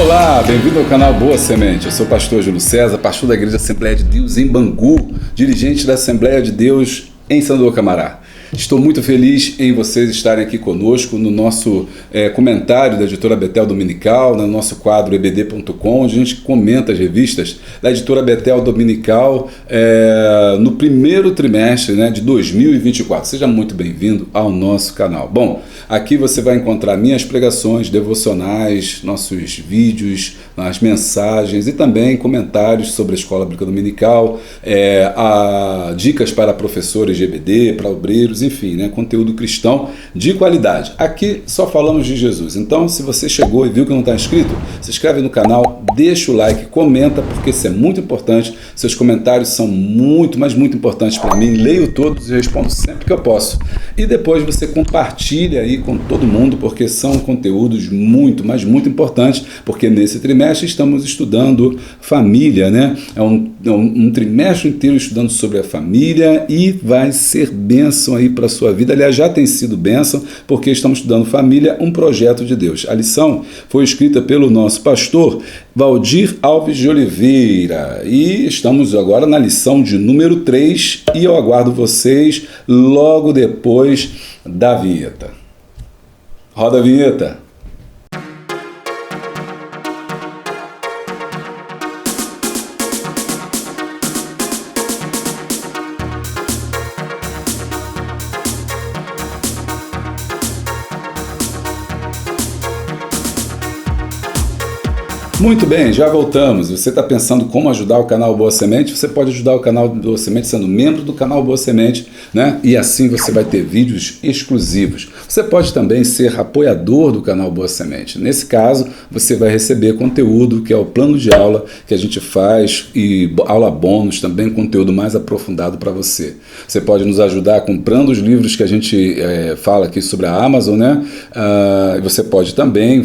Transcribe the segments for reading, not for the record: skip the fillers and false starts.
Olá, bem-vindo ao canal Boa Semente. Eu sou o pastor Júlio César, pastor da Igreja Assembleia de Deus em Bangu, dirigente da Assembleia de Deus em Santo Camará. Estou muito feliz em vocês estarem aqui conosco no nosso comentário da Editora Betel Dominical, no nosso quadro ebd.com, onde a gente comenta as revistas da Editora Betel Dominical no primeiro trimestre de 2024. Seja muito bem-vindo ao nosso canal. Bom, aqui você vai encontrar minhas pregações, devocionais, nossos vídeos, as mensagens e também comentários sobre a Escola Bíblica Dominical, dicas para professores de EBD, para obreiros, enfim, conteúdo cristão de qualidade. Aqui só falamos de Jesus. Então, se você chegou e viu que não está inscrito, se inscreve no canal, deixa o like, comenta, porque isso é muito importante. Seus comentários são muito, mas muito importantes para mim. Leio todos e respondo sempre que eu posso. E depois você compartilha aí com todo mundo, porque são conteúdos muito, mas muito importantes, porque nesse trimestre estamos estudando família, É um trimestre inteiro estudando sobre a família e vai ser bênção aí para a sua vida. Aliás, já tem sido bênção, porque estamos estudando família, um projeto de Deus. A lição foi escrita pelo nosso pastor Valdir Alves de Oliveira e estamos agora na lição de número 3 e eu aguardo vocês logo depois da vinheta. Roda a vinheta. Muito bem, já voltamos. Você está pensando como ajudar o canal Boa Semente? Você pode ajudar o canal Boa Semente sendo membro do canal Boa Semente, E assim você vai ter vídeos exclusivos. Você pode também ser apoiador do canal Boa Semente. Nesse caso, você vai receber conteúdo que é o plano de aula que a gente faz e aula bônus, também conteúdo mais aprofundado para você. Você pode nos ajudar comprando os livros que a gente fala aqui sobre a Amazon, Você pode também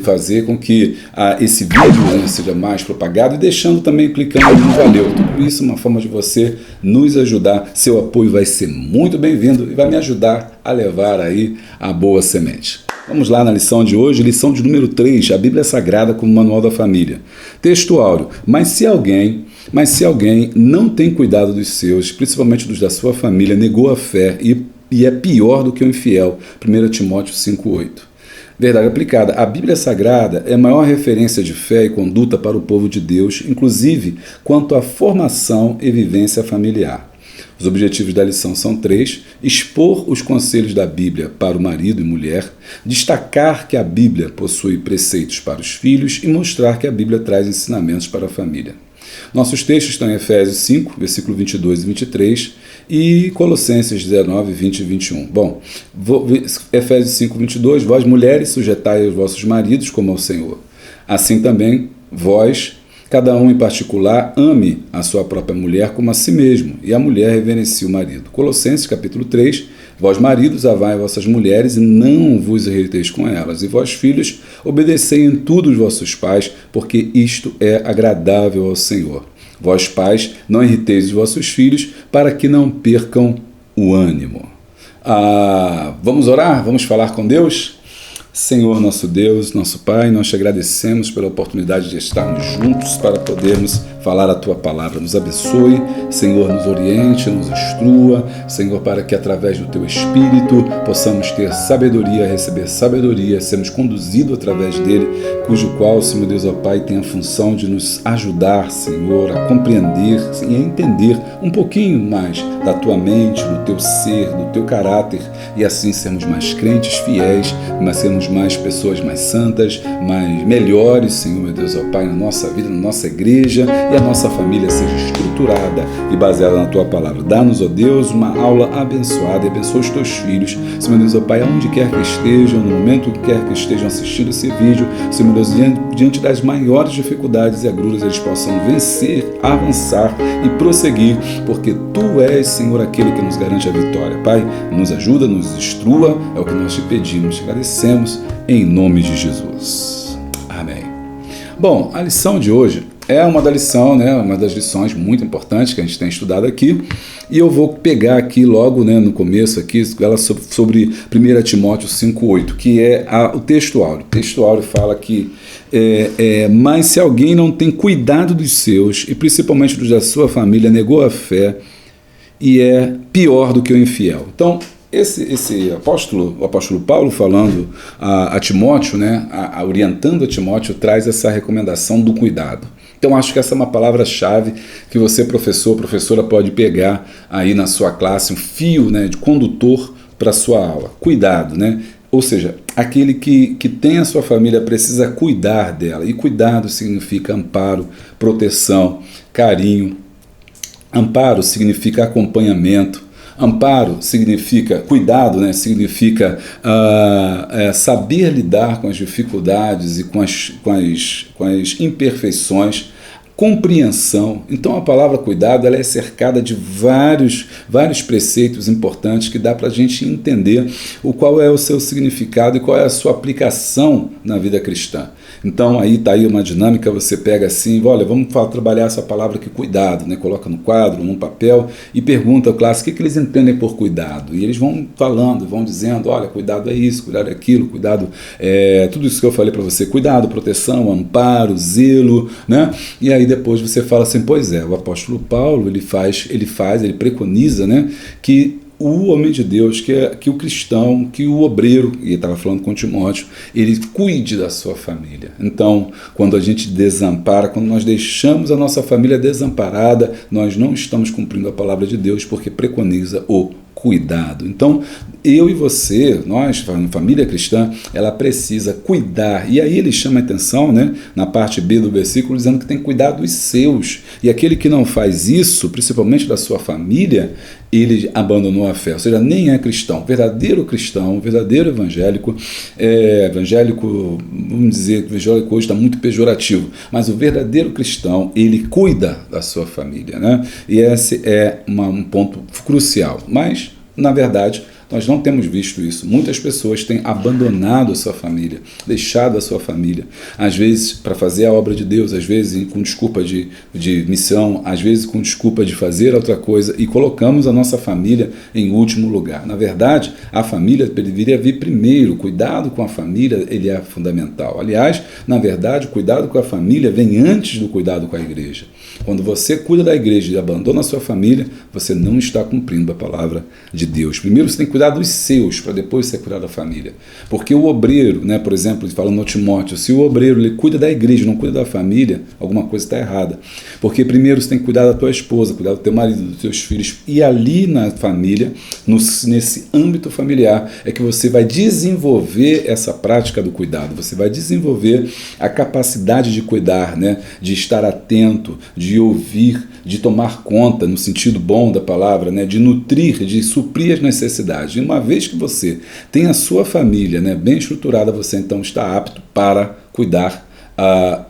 fazer com que esse vídeo seja mais propagado e deixando também, clicando no valeu. Tudo isso é uma forma de você nos ajudar. Seu apoio vai ser muito bem-vindo e vai me ajudar a levar aí a boa semente. Vamos lá na lição de hoje, lição de número 3, a Bíblia Sagrada como Manual da Família. Texto áureo, mas se alguém não tem cuidado dos seus, principalmente dos da sua família, negou a fé e é pior do que o infiel. 1 Timóteo 5,8. Verdade aplicada. A Bíblia Sagrada é a maior referência de fé e conduta para o povo de Deus, inclusive quanto à formação e vivência familiar. Os objetivos da lição são 3: expor os conselhos da Bíblia para o marido e mulher, destacar que a Bíblia possui preceitos para os filhos e mostrar que a Bíblia traz ensinamentos para a família. Nossos textos estão em Efésios 5, versículo 22 e 23 e Colossenses 19, 20 e 21. Bom, Efésios 5, 22, vós mulheres sujeitai aos vossos maridos como ao Senhor. Assim também, vós, cada um em particular, ame a sua própria mulher como a si mesmo, e a mulher reverencie o marido. Colossenses capítulo 3, vós maridos, amai vossas mulheres e não vos irriteis com elas. E vós filhos, obedecei em tudo os vossos pais, porque isto é agradável ao Senhor. Vós pais, não irriteis os vossos filhos, para que não percam o ânimo. Vamos orar? Vamos falar com Deus? Senhor, nosso Deus, nosso Pai, nós te agradecemos pela oportunidade de estarmos juntos para podermos falar a Tua palavra. Nos abençoe, Senhor, nos oriente, nos instrua, Senhor, para que através do Teu Espírito possamos ter sabedoria, receber sabedoria, sermos conduzidos através dele, cujo qual, Senhor Deus, ó Pai, tem a função de nos ajudar, Senhor, a compreender e a entender um pouquinho mais da Tua mente, do Teu ser, do Teu caráter, e assim sermos mais crentes, fiéis, mas sermos mais pessoas mais santas, mais melhores, Senhor, meu Deus, ó Pai, na nossa vida, na nossa igreja, e a nossa família seja estruturada e baseada na Tua palavra. Dá-nos, ó Deus, uma aula abençoada e abençoa os Teus filhos, Senhor, meu Deus, ó Pai, aonde quer que estejam, no momento que quer que estejam assistindo esse vídeo, Senhor, meu Deus, diante das maiores dificuldades e agruras, eles possam vencer, avançar e prosseguir, porque Tu és, Senhor, aquele que nos garante a vitória. Pai, nos ajuda, nos instrua, é o que nós te pedimos, te agradecemos, em nome de Jesus. Amém. Bom, a lição de hoje é uma da lição, né, uma das lições muito importantes que a gente tem estudado aqui, e eu vou pegar aqui logo, né, no começo aqui, ela sobre 1 Timóteo 5,8, que é o texto áureo. O texto áureo fala que mas se alguém não tem cuidado dos seus, e principalmente dos da sua família, negou a fé e é pior do que o infiel. Então, esse apóstolo, o apóstolo Paulo falando a Timóteo, né, orientando a Timóteo, traz essa recomendação do cuidado. Então acho que essa é uma palavra-chave que você, professor, professora, pode pegar aí na sua classe, um fio, né, de condutor para a sua aula. Cuidado, né? Ou seja, aquele que tem a sua família precisa cuidar dela. E cuidado significa amparo, proteção, carinho. Amparo significa acompanhamento. Amparo significa cuidado, né? Significa saber lidar com as dificuldades e com as imperfeições, compreensão. Então a palavra cuidado, ela é cercada de vários preceitos importantes que dá para a gente entender qual é o seu significado e qual é a sua aplicação na vida cristã. Então aí está aí uma dinâmica, você pega assim, olha, vamos trabalhar essa palavra aqui, cuidado, né? Coloca no quadro, num papel e pergunta ao classe o que eles entendem por cuidado. E eles vão falando, vão dizendo, olha, cuidado é isso, cuidado é aquilo, cuidado é tudo isso que eu falei para você, cuidado, proteção, amparo, zelo, né? E aí depois você fala assim, pois é, o apóstolo Paulo, ele preconiza, né, que o homem de Deus, que o cristão, que o obreiro, e ele estava falando com Timóteo, ele cuide da sua família. Então, quando a gente desampara, quando nós deixamos a nossa família desamparada, nós não estamos cumprindo a palavra de Deus, porque preconiza o cuidado. Então, eu e você, nós, família cristã, ela precisa cuidar. E aí ele chama a atenção, né, na parte B do versículo, dizendo que tem que cuidar dos seus. E aquele que não faz isso, principalmente da sua família, ele abandonou a fé. Ou seja, nem é cristão. Verdadeiro cristão, verdadeiro evangélico, vamos dizer que evangélico hoje está muito pejorativo, mas o verdadeiro cristão, ele cuida da sua família, né? E esse é um ponto crucial. Mas, na verdade, nós não temos visto isso. Muitas pessoas têm abandonado a sua família, deixado a sua família, às vezes para fazer a obra de Deus, às vezes com desculpa de missão, às vezes com desculpa de fazer outra coisa, e colocamos a nossa família em último lugar. Na verdade, a família deveria vir primeiro. O cuidado com a família, ele é fundamental. Aliás, na verdade, o cuidado com a família vem antes do cuidado com a igreja. Quando você cuida da igreja e abandona a sua família, você não está cumprindo a palavra de Deus. Primeiro você tem que cuidar dos seus, para depois você cuidar da família. Porque o obreiro, né, por exemplo, falando no Timóteo, se o obreiro ele cuida da igreja, não cuida da família, alguma coisa está errada. Porque primeiro você tem que cuidar da tua esposa, cuidar do teu marido, dos teus filhos, e ali na família, nesse âmbito familiar, é que você vai desenvolver essa prática do cuidado, você vai desenvolver a capacidade de cuidar, né, de estar atento, de ouvir, de tomar conta, no sentido bom da palavra, né, de nutrir, de suprir as necessidades. E uma vez que você tem a sua família, né, bem estruturada, você então está apto para cuidar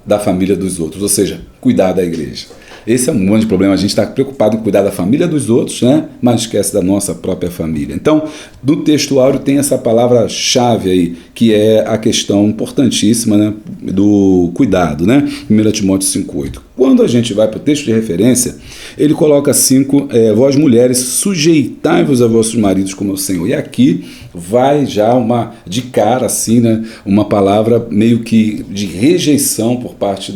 da família dos outros, ou seja, cuidar da igreja. Esse é um grande problema, a gente está preocupado em cuidar da família dos outros, né? Mas esquece da nossa própria família. Então, no texto áureo tem essa palavra-chave aí, que é a questão importantíssima, né, do cuidado, né? 1 Timóteo 5,8. Quando a gente vai para o texto de referência, ele coloca 5, vós mulheres, sujeitai-vos a vossos maridos como o Senhor. E aqui vai já de cara assim, né, uma palavra meio que de rejeição por parte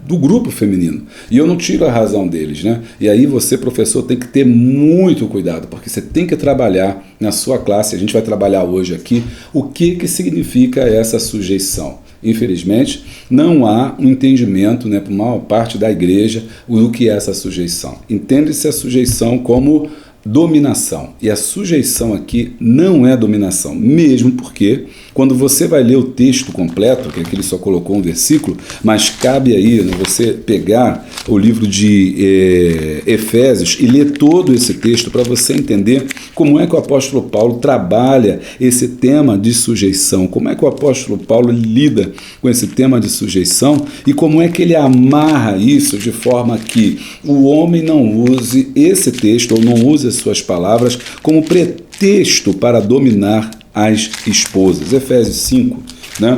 do grupo feminino. E eu não tiro a razão deles, né? E aí você, professor, tem que ter muito cuidado, porque você tem que trabalhar na sua classe, a gente vai trabalhar hoje aqui, o que significa essa sujeição. Infelizmente, não há um entendimento, né, por maior parte da igreja, do que é essa sujeição. Entende-se a sujeição como dominação. E a sujeição aqui não é dominação, mesmo porque quando você vai ler o texto completo, que aqui ele só colocou um versículo, mas cabe aí, né, você pegar o livro de Efésios e ler todo esse texto para você entender como é que o apóstolo Paulo trabalha esse tema de sujeição, como é que o apóstolo Paulo lida com esse tema de sujeição e como é que ele amarra isso de forma que o homem não use esse texto ou não use as suas palavras como pretexto para dominar as esposas. Efésios 5, né?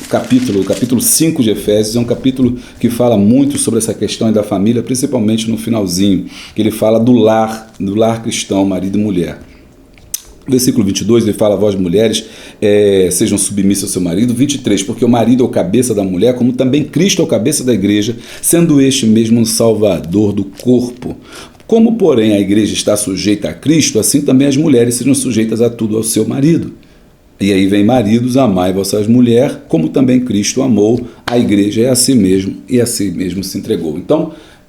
O capítulo 5 de Efésios é um capítulo que fala muito sobre essa questão da família, principalmente no finalzinho, que ele fala do lar cristão, marido e mulher. Versículo 22, ele fala: vós mulheres, sejam submissas ao seu marido. 23, porque o marido é o cabeça da mulher, como também Cristo é o cabeça da igreja, sendo este mesmo um salvador do corpo. Como, porém, a igreja está sujeita a Cristo, assim também as mulheres sejam sujeitas a tudo ao seu marido. E aí vem: maridos, amai vossas mulheres, como também Cristo amou a igreja e a si mesmo se entregou.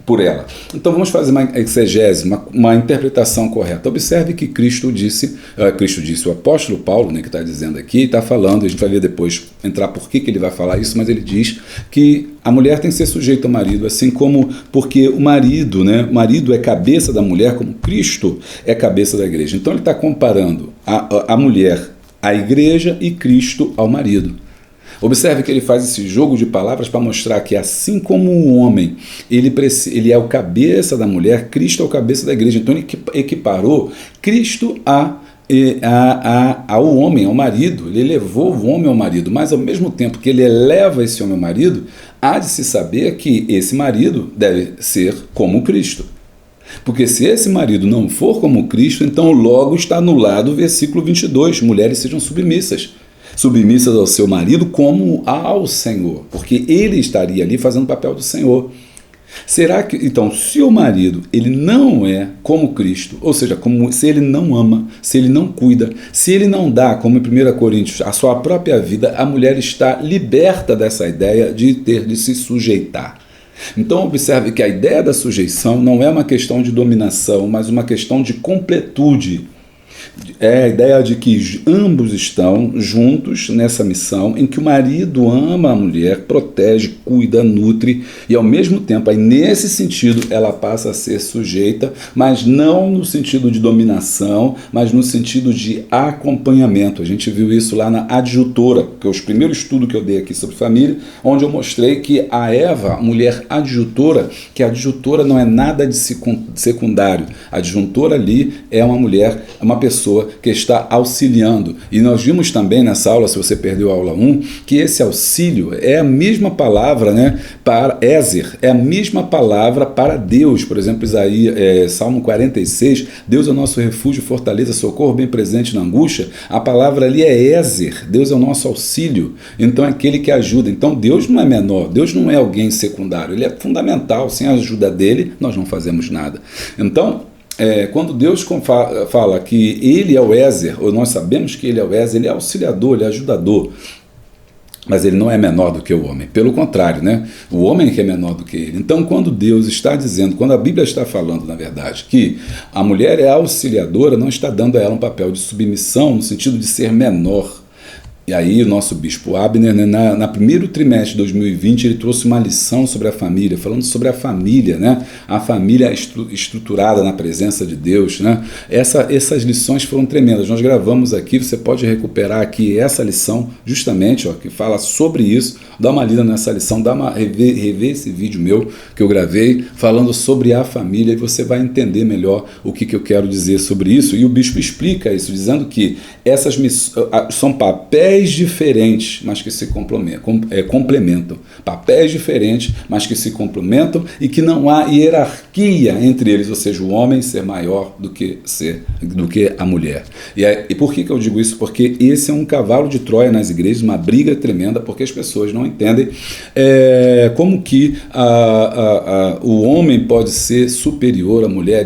Por ela. Então vamos fazer uma exegese, uma interpretação correta. Observe que Cristo disse, o apóstolo Paulo, né, que está dizendo aqui, está falando, a gente vai ver depois, entrar por que ele vai falar isso, mas ele diz que a mulher tem que ser sujeita ao marido, assim como, porque o marido é cabeça da mulher, como Cristo é cabeça da igreja. Então ele está comparando a mulher à igreja e Cristo ao marido. Observe que ele faz esse jogo de palavras para mostrar que, assim como o homem ele é o cabeça da mulher, Cristo é o cabeça da igreja. Então ele equiparou Cristo ao homem, ao marido. Ele elevou o homem ao marido, mas ao mesmo tempo que ele eleva esse homem ao marido, há de se saber que esse marido deve ser como Cristo. Porque se esse marido não for como Cristo, então logo está anulado o versículo 22, mulheres sejam submissas ao seu marido como ao Senhor, porque ele estaria ali fazendo o papel do Senhor. Será que, então, se o marido ele não é como Cristo, ou seja, se ele não ama, se ele não cuida, se ele não dá, como em 1 Coríntios, a sua própria vida, a mulher está liberta dessa ideia de ter de se sujeitar. Então observe que a ideia da sujeição não é uma questão de dominação, mas uma questão de completude. É a ideia de que ambos estão juntos nessa missão em que o marido ama a mulher, protege, cuida, nutre e ao mesmo tempo, aí nesse sentido, ela passa a ser sujeita, mas não no sentido de dominação, mas no sentido de acompanhamento. A gente viu isso lá na adjutora, que é o primeiro estudo que eu dei aqui sobre família, onde eu mostrei que a Eva, a mulher adjutora, que a adjutora não é nada de secundário. A adjutora ali é uma mulher, uma pessoa que está auxiliando. E nós vimos também nessa aula, se você perdeu a aula 1, que esse auxílio é a mesma palavra, para Ézer, é a mesma palavra para Deus. Por exemplo, Salmo 46, Deus é o nosso refúgio, fortaleza, socorro bem presente na angústia. A palavra ali é Ézer, Deus é o nosso auxílio, então é aquele que ajuda. Então Deus não é menor, Deus não é alguém secundário, ele é fundamental. Sem a ajuda dele, nós não fazemos nada. Então, quando Deus fala que ele é o Ézer, ou nós sabemos que ele é o Ézer, ele é auxiliador, ele é ajudador, mas ele não é menor do que o homem, pelo contrário, o homem que é menor do que ele. Então, quando Deus está dizendo, quando a Bíblia está falando, na verdade, que a mulher é auxiliadora, não está dando a ela um papel de submissão, no sentido de ser menor. E aí o nosso bispo Abner, na primeiro trimestre de 2020, ele trouxe uma lição sobre a família, falando sobre a família, a família estruturada na presença de Deus. Essas lições foram tremendas. Nós gravamos aqui, você pode recuperar aqui essa lição, justamente, que fala sobre isso. Dá uma lida nessa lição, rever esse vídeo meu que eu gravei, falando sobre a família, e você vai entender melhor o que eu quero dizer sobre isso. E o bispo explica isso, dizendo que essas são papéis diferentes, mas que se complementam. Papéis diferentes, mas que se complementam e que não há hierarquia entre eles, ou seja, o homem ser maior do que a mulher. E por que eu digo isso? Porque esse é um cavalo de Troia nas igrejas, uma briga tremenda, porque as pessoas não entendem como que o homem pode ser superior à mulher,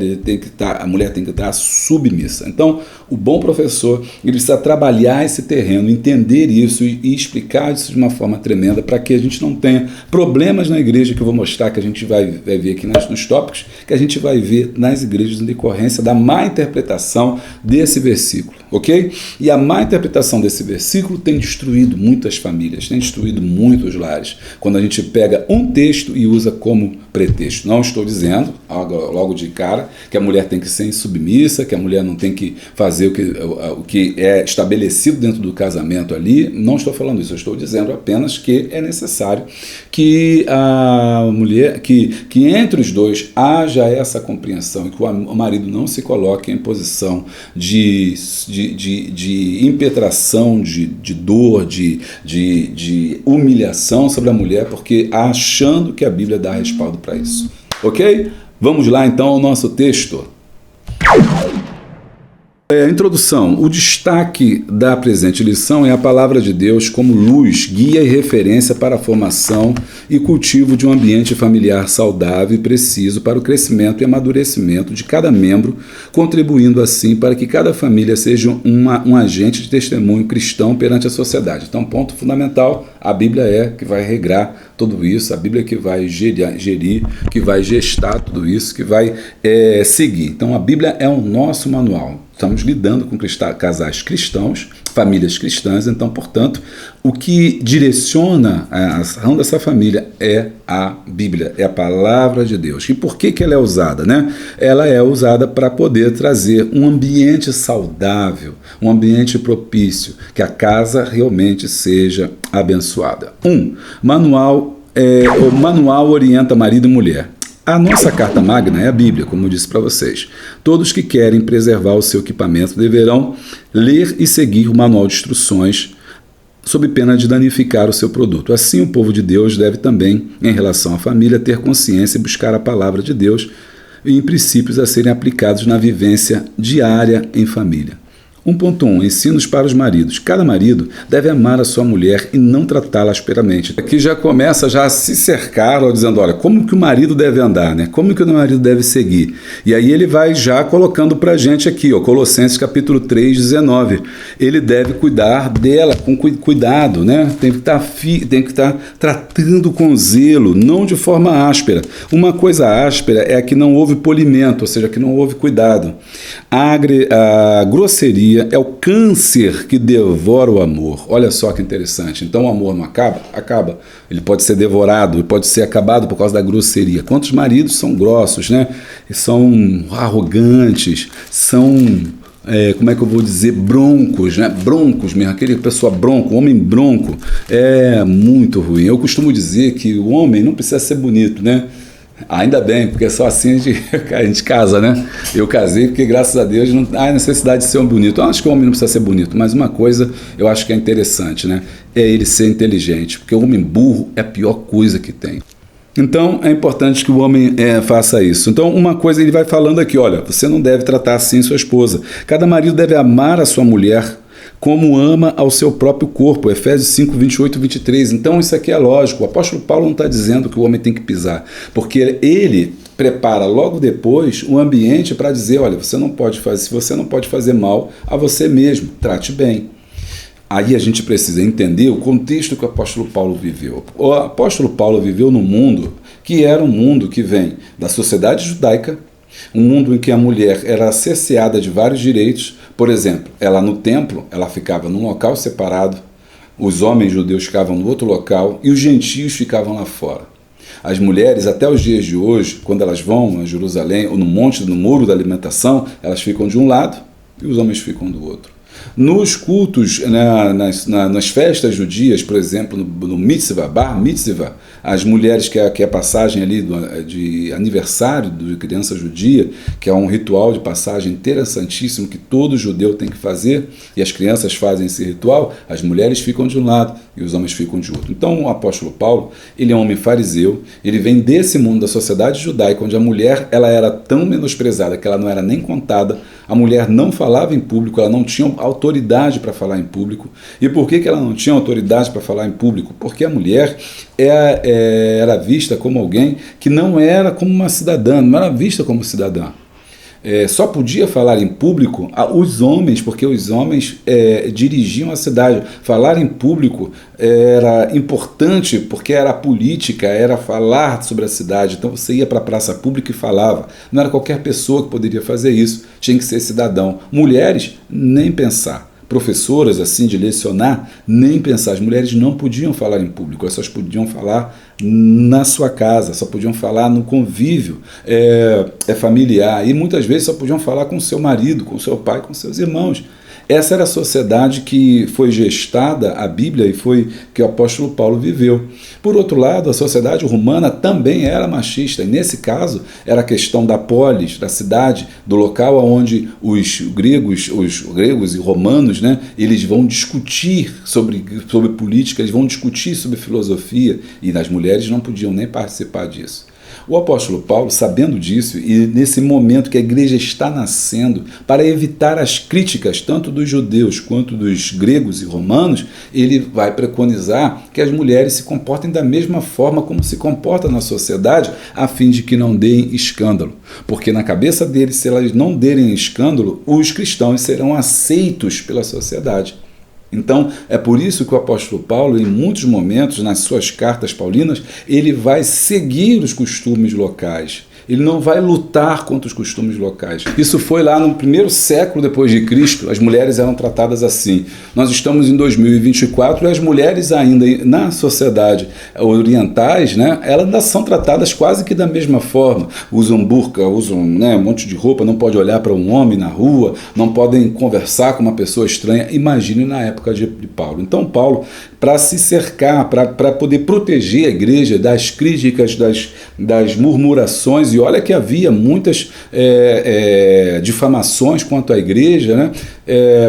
a mulher tem que estar submissa. Então, o bom professor, ele precisa trabalhar esse terreno, entender isso e explicar isso de uma forma tremenda para que a gente não tenha problemas na igreja, que eu vou mostrar, que a gente vai ver aqui nos tópicos, que a gente vai ver nas igrejas em decorrência da má interpretação desse versículo, ok? E a má interpretação desse versículo tem destruído muitas famílias, tem destruído muitos lares, quando a gente pega um texto e usa como pretexto. Não estou dizendo, logo de cara, que a mulher tem que ser insubmissa, que a mulher não tem que fazer o que é estabelecido dentro do casamento. momento ali, não estou falando isso, eu estou dizendo apenas que é necessário que a mulher, que entre os dois haja essa compreensão e que o marido não se coloque em posição de impetração, de dor, de humilhação sobre a mulher, porque achando que a Bíblia dá respaldo para isso. Ok? Vamos lá então ao nosso texto. Introdução. O destaque da presente lição é a palavra de Deus como luz, guia e referência para a formação e cultivo de um ambiente familiar saudável e preciso para o crescimento e amadurecimento de cada membro, contribuindo assim para que cada família seja um agente de testemunho cristão perante a sociedade. Então, ponto fundamental, a Bíblia é que vai regrar tudo isso, a Bíblia que vai gerir, que vai gestar tudo isso, que vai seguir. Então, a Bíblia é o nosso manual. Estamos lidando com casais cristãos, famílias cristãs, então, portanto, o que direciona a ação dessa família é a Bíblia, é a palavra de Deus. E por que ela é usada, né? Ela é usada para poder trazer um ambiente saudável, um ambiente propício, que a casa realmente seja abençoada. O manual orienta marido e mulher. A nossa carta magna é a Bíblia, como eu disse para vocês. Todos que querem preservar o seu equipamento deverão ler e seguir o manual de instruções sob pena de danificar o seu produto. Assim, o povo de Deus deve também, em relação à família, ter consciência e buscar a palavra de Deus e em princípios a serem aplicados na vivência diária em família. 1.1. Ensinos para os maridos. Cada marido deve amar a sua mulher e não tratá-la asperamente. Aqui já começa a se cercar, dizendo, olha, como que o marido deve andar, né? Como que o marido deve seguir? E aí ele vai já colocando para a gente aqui, Colossenses capítulo 3, 19. Ele deve cuidar dela com cuidado, né? Tem que estar tratando com zelo, não de forma áspera. Uma coisa áspera é a que não houve polimento, ou seja, que não houve cuidado. A grosseria é o câncer que devora o amor. Olha só que interessante. Então o amor não acaba? Acaba. Ele pode ser devorado, pode ser acabado por causa da grosseria. Quantos maridos são grossos, né? São arrogantes, são... como é que eu vou dizer? Broncos, né? Broncos mesmo, aquele pessoa bronco, homem bronco, é muito ruim. Eu costumo dizer que o homem não precisa ser bonito, né? Ainda bem, porque só assim a gente casa, né? Eu casei porque, graças a Deus, não há necessidade de ser um bonito. Eu acho que o homem não precisa ser bonito, mas uma coisa eu acho que é interessante, né? É ele ser inteligente, porque o homem burro é a pior coisa que tem. Então, é importante que o homem faça isso. Então, uma coisa, ele vai falando aqui, olha, você não deve tratar assim sua esposa. Cada marido deve amar a sua mulher como ama ao seu próprio corpo, Efésios 5, 28 e 23. Então isso aqui é lógico, o apóstolo Paulo não está dizendo que o homem tem que pisar, porque ele prepara logo depois o ambiente para dizer, olha, se você não pode fazer mal a você mesmo, trate bem. Aí a gente precisa entender o contexto que o apóstolo Paulo viveu. O apóstolo Paulo viveu num mundo que era um mundo que vem da sociedade judaica, um mundo em que a mulher era cerceada de vários direitos. Por exemplo, ela no templo, ela ficava num local separado, os homens judeus ficavam no outro local e os gentios ficavam lá fora. As mulheres, até os dias de hoje, quando elas vão a Jerusalém ou no Muro da Alimentação, elas ficam de um lado e os homens ficam do outro. Nos cultos, nas festas judias, por exemplo, no mitzvah, bar mitzvah, as mulheres, que é a passagem ali de aniversário de criança judia, que é um ritual de passagem interessantíssimo que todo judeu tem que fazer, e as crianças fazem esse ritual, as mulheres ficam de um lado e os homens ficam de outro. Então o apóstolo Paulo, ele é um homem fariseu, ele vem desse mundo da sociedade judaica, onde a mulher ela era tão menosprezada que ela não era nem contada, a mulher não falava em público, ela não tinha autoridade para falar em público. E por que ela não tinha autoridade para falar em público? Porque a mulher era vista como alguém que não era como uma cidadã, não era vista como cidadã. Só podia falar em público os homens, porque os homens dirigiam a cidade. Falar em público era importante porque era política, era falar sobre a cidade. Então você ia para a praça pública e falava. Não era qualquer pessoa que poderia fazer isso, tinha que ser cidadão. Mulheres, nem pensar. Professoras, assim, de lecionar, nem pensar. As mulheres não podiam falar em público, elas só podiam falar na sua casa, só podiam falar no convívio familiar, e muitas vezes só podiam falar com o seu marido, com o seu pai, com seus irmãos. Essa era a sociedade que foi gestada a Bíblia e foi que o apóstolo Paulo viveu. Por outro lado, a sociedade romana também era machista, e nesse caso era a questão da polis, da cidade, do local onde os gregos e romanos, né, eles vão discutir sobre política, eles vão discutir sobre filosofia, e as mulheres não podiam nem participar disso. O apóstolo Paulo, sabendo disso, e nesse momento que a igreja está nascendo, para evitar as críticas tanto dos judeus quanto dos gregos e romanos, ele vai preconizar que as mulheres se comportem da mesma forma como se comporta na sociedade, a fim de que não deem escândalo. Porque na cabeça deles, se elas não derem escândalo, os cristãos serão aceitos pela sociedade. Então, é por isso que o apóstolo Paulo, em muitos momentos, nas suas cartas paulinas, ele vai seguir os costumes locais. Ele não vai lutar contra os costumes locais. Isso foi lá no primeiro século depois de Cristo, as mulheres eram tratadas assim. Nós estamos em 2024 e as mulheres ainda na sociedade orientais, né, elas ainda são tratadas quase que da mesma forma. Usam burca, usam, né, um monte de roupa, não pode olhar para um homem na rua, não podem conversar com uma pessoa estranha. Imagine na época de Paulo. Então Paulo, para se cercar, para poder proteger a igreja das críticas, das murmurações, e olha que havia muitas difamações quanto à igreja, né,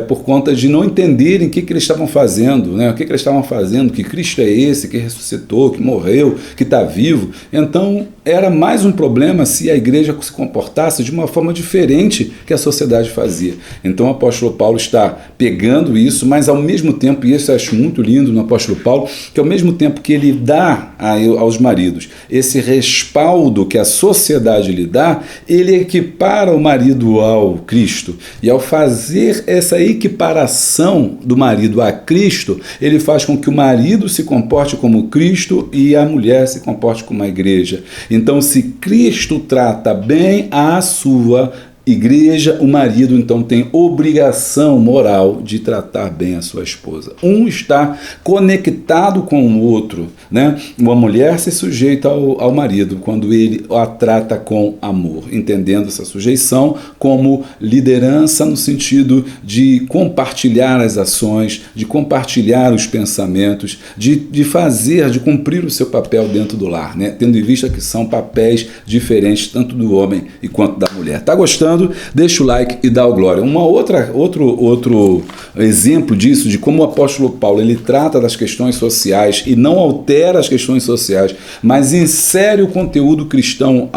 por conta de não entenderem o que eles estavam fazendo, né, o que eles estavam fazendo, que Cristo é esse, que ressuscitou, que morreu, que está vivo. Então era mais um problema se a igreja se comportasse de uma forma diferente que a sociedade fazia. Então o apóstolo Paulo está pegando isso, mas ao mesmo tempo, e isso eu acho muito lindo no apóstolo Paulo, que ao mesmo tempo que ele dá aos maridos esse respaldo que a sociedade lhe dá, ele equipara o marido ao Cristo. E ao fazer essa equiparação do marido a Cristo, ele faz com que o marido se comporte como Cristo e a mulher se comporte como a igreja. Então, se Cristo trata bem a sua igreja, o marido então tem obrigação moral de tratar bem a sua esposa. Um está conectado com o outro, né? Uma mulher se sujeita ao marido quando ele a trata com amor, entendendo essa sujeição como liderança no sentido de compartilhar as ações, de compartilhar os pensamentos, de fazer, de cumprir o seu papel dentro do lar, né? Tendo em vista que são papéis diferentes tanto do homem quanto da mulher. Tá gostando? Deixa o like e dá o glória. Outro exemplo disso, de como o apóstolo Paulo ele trata das questões sociais e não altera as questões sociais, mas insere o conteúdo cristão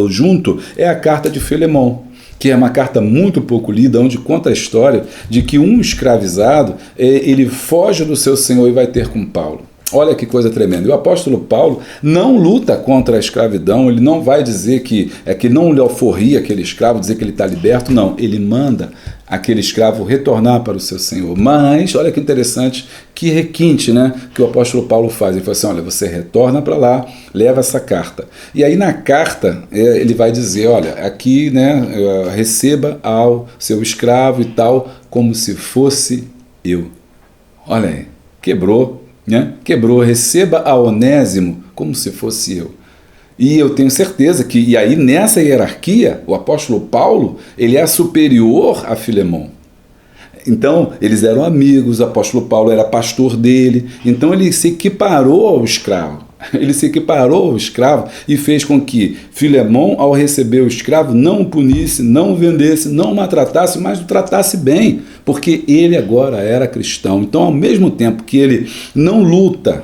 junto, é a carta de Filemão, que é uma carta muito pouco lida, onde conta a história de que um escravizado ele foge do seu senhor e vai ter com Paulo. Olha que coisa tremenda. E o apóstolo Paulo não luta contra a escravidão, ele não vai dizer que não lhe alforria aquele escravo, dizer que ele está liberto, não. Ele manda aquele escravo retornar para o seu senhor. Mas, olha que interessante, que requinte, né, que o apóstolo Paulo faz. Ele fala assim, olha, você retorna para lá, leva essa carta. E aí na carta ele vai dizer, olha, aqui, né, receba ao seu escravo e tal, como se fosse eu. Olha aí, quebrou, né? Quebrou, receba a Onésimo como se fosse eu. E eu tenho certeza que, e aí nessa hierarquia, o apóstolo Paulo, ele é superior a Filemão. Então, eles eram amigos, o apóstolo Paulo era pastor dele, então ele se equiparou ao escravo. Ele se equiparou ao escravo e fez com que Filemão, ao receber o escravo, não o punisse, não o vendesse, não o maltratasse, mas o tratasse bem, porque ele agora era cristão. Então, ao mesmo tempo que ele não luta,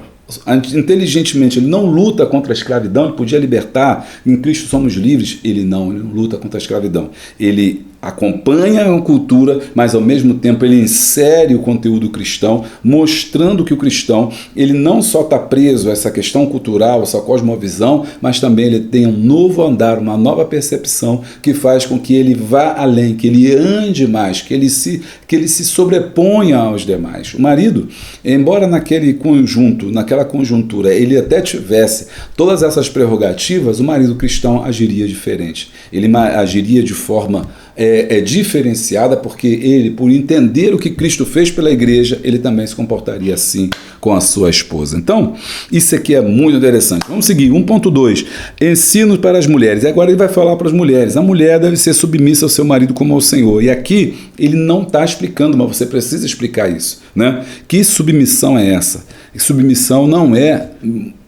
inteligentemente, ele não luta contra a escravidão, ele podia libertar, em Cristo somos livres, ele não luta contra a escravidão. Ele acompanha a cultura, mas ao mesmo tempo ele insere o conteúdo cristão, mostrando que o cristão ele não só está preso a essa questão cultural, essa cosmovisão, mas também ele tem um novo andar, uma nova percepção que faz com que ele vá além, que ele ande mais, que ele se sobreponha aos demais. O marido, embora naquela conjuntura, ele até tivesse todas essas prerrogativas, o marido cristão agiria diferente. Ele agiria de forma é diferenciada, porque ele, por entender o que Cristo fez pela igreja, ele também se comportaria assim com a sua esposa. Então, isso aqui é muito interessante. Vamos seguir. 1.2. Ensino para as mulheres. E agora ele vai falar para as mulheres. A mulher deve ser submissa ao seu marido como ao Senhor. E aqui ele não está explicando, mas você precisa explicar isso, né? Que submissão é essa? Submissão não é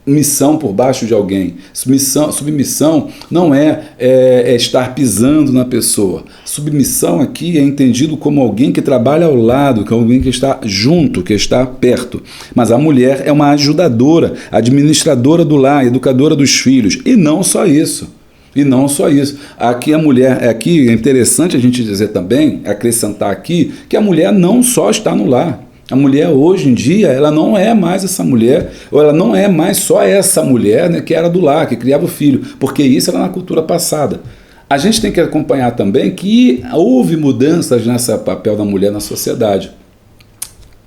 missão por baixo de alguém. Submissão não é estar pisando na pessoa. Submissão aqui é entendido como alguém que trabalha ao lado, que é alguém que está junto, que está perto. Mas a mulher é uma ajudadora, administradora do lar, educadora dos filhos. E não só isso. E não só isso. Aqui a mulher, aqui é interessante a gente dizer também, acrescentar aqui, que a mulher não só está no lar. A mulher hoje em dia, ela não é mais essa mulher, ou ela não é mais só essa mulher, né, que era do lar, que criava o filho, porque isso era na cultura passada. A gente tem que acompanhar também que houve mudanças nesse papel da mulher na sociedade.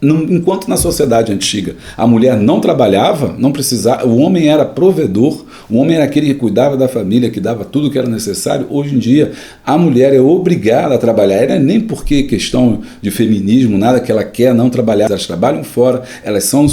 Enquanto na sociedade antiga a mulher não trabalhava, não precisava, o homem era provedor, o homem era aquele que cuidava da família, que dava tudo o que era necessário. Hoje em dia a mulher é obrigada a trabalhar, ela nem porque questão de feminismo, nada que ela quer não trabalhar, elas trabalham fora, elas são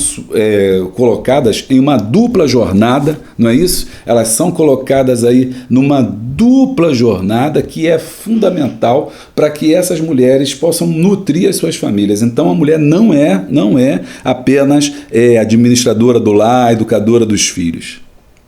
colocadas em uma dupla jornada, não é isso? Elas são colocadas aí numa dupla jornada que é fundamental para que essas mulheres possam nutrir as suas famílias. Então a mulher não é apenas administradora do lar, educadora dos filhos.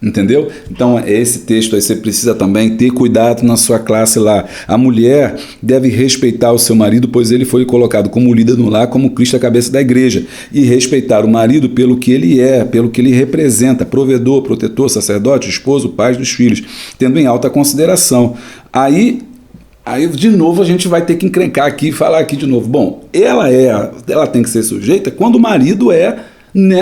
Entendeu? Então, esse texto aí você precisa também ter cuidado na sua classe lá. A mulher deve respeitar o seu marido, pois ele foi colocado como líder no lar, como Cristo a cabeça da igreja. E respeitar o marido pelo que ele é, pelo que ele representa, provedor, protetor, sacerdote, esposo, pai dos filhos, tendo em alta consideração. Aí, de novo, a gente vai ter que encrencar aqui e falar aqui de novo. Bom, ela tem que ser sujeita quando o marido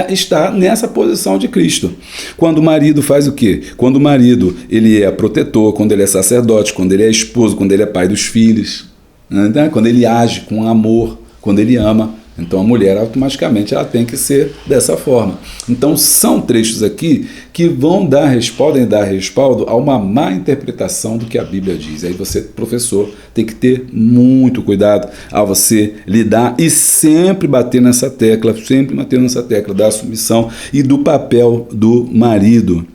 está nessa posição de Cristo. Quando o marido faz o quê? Quando o marido ele é protetor, quando ele é sacerdote, quando ele é esposo, quando ele é pai dos filhos, né? Quando ele age com amor, quando ele ama. Então a mulher automaticamente ela tem que ser dessa forma. Então são trechos aqui que podem dar respaldo a uma má interpretação do que a Bíblia diz. Aí você, professor, tem que ter muito cuidado ao você lidar e sempre bater nessa tecla da submissão e do papel do marido.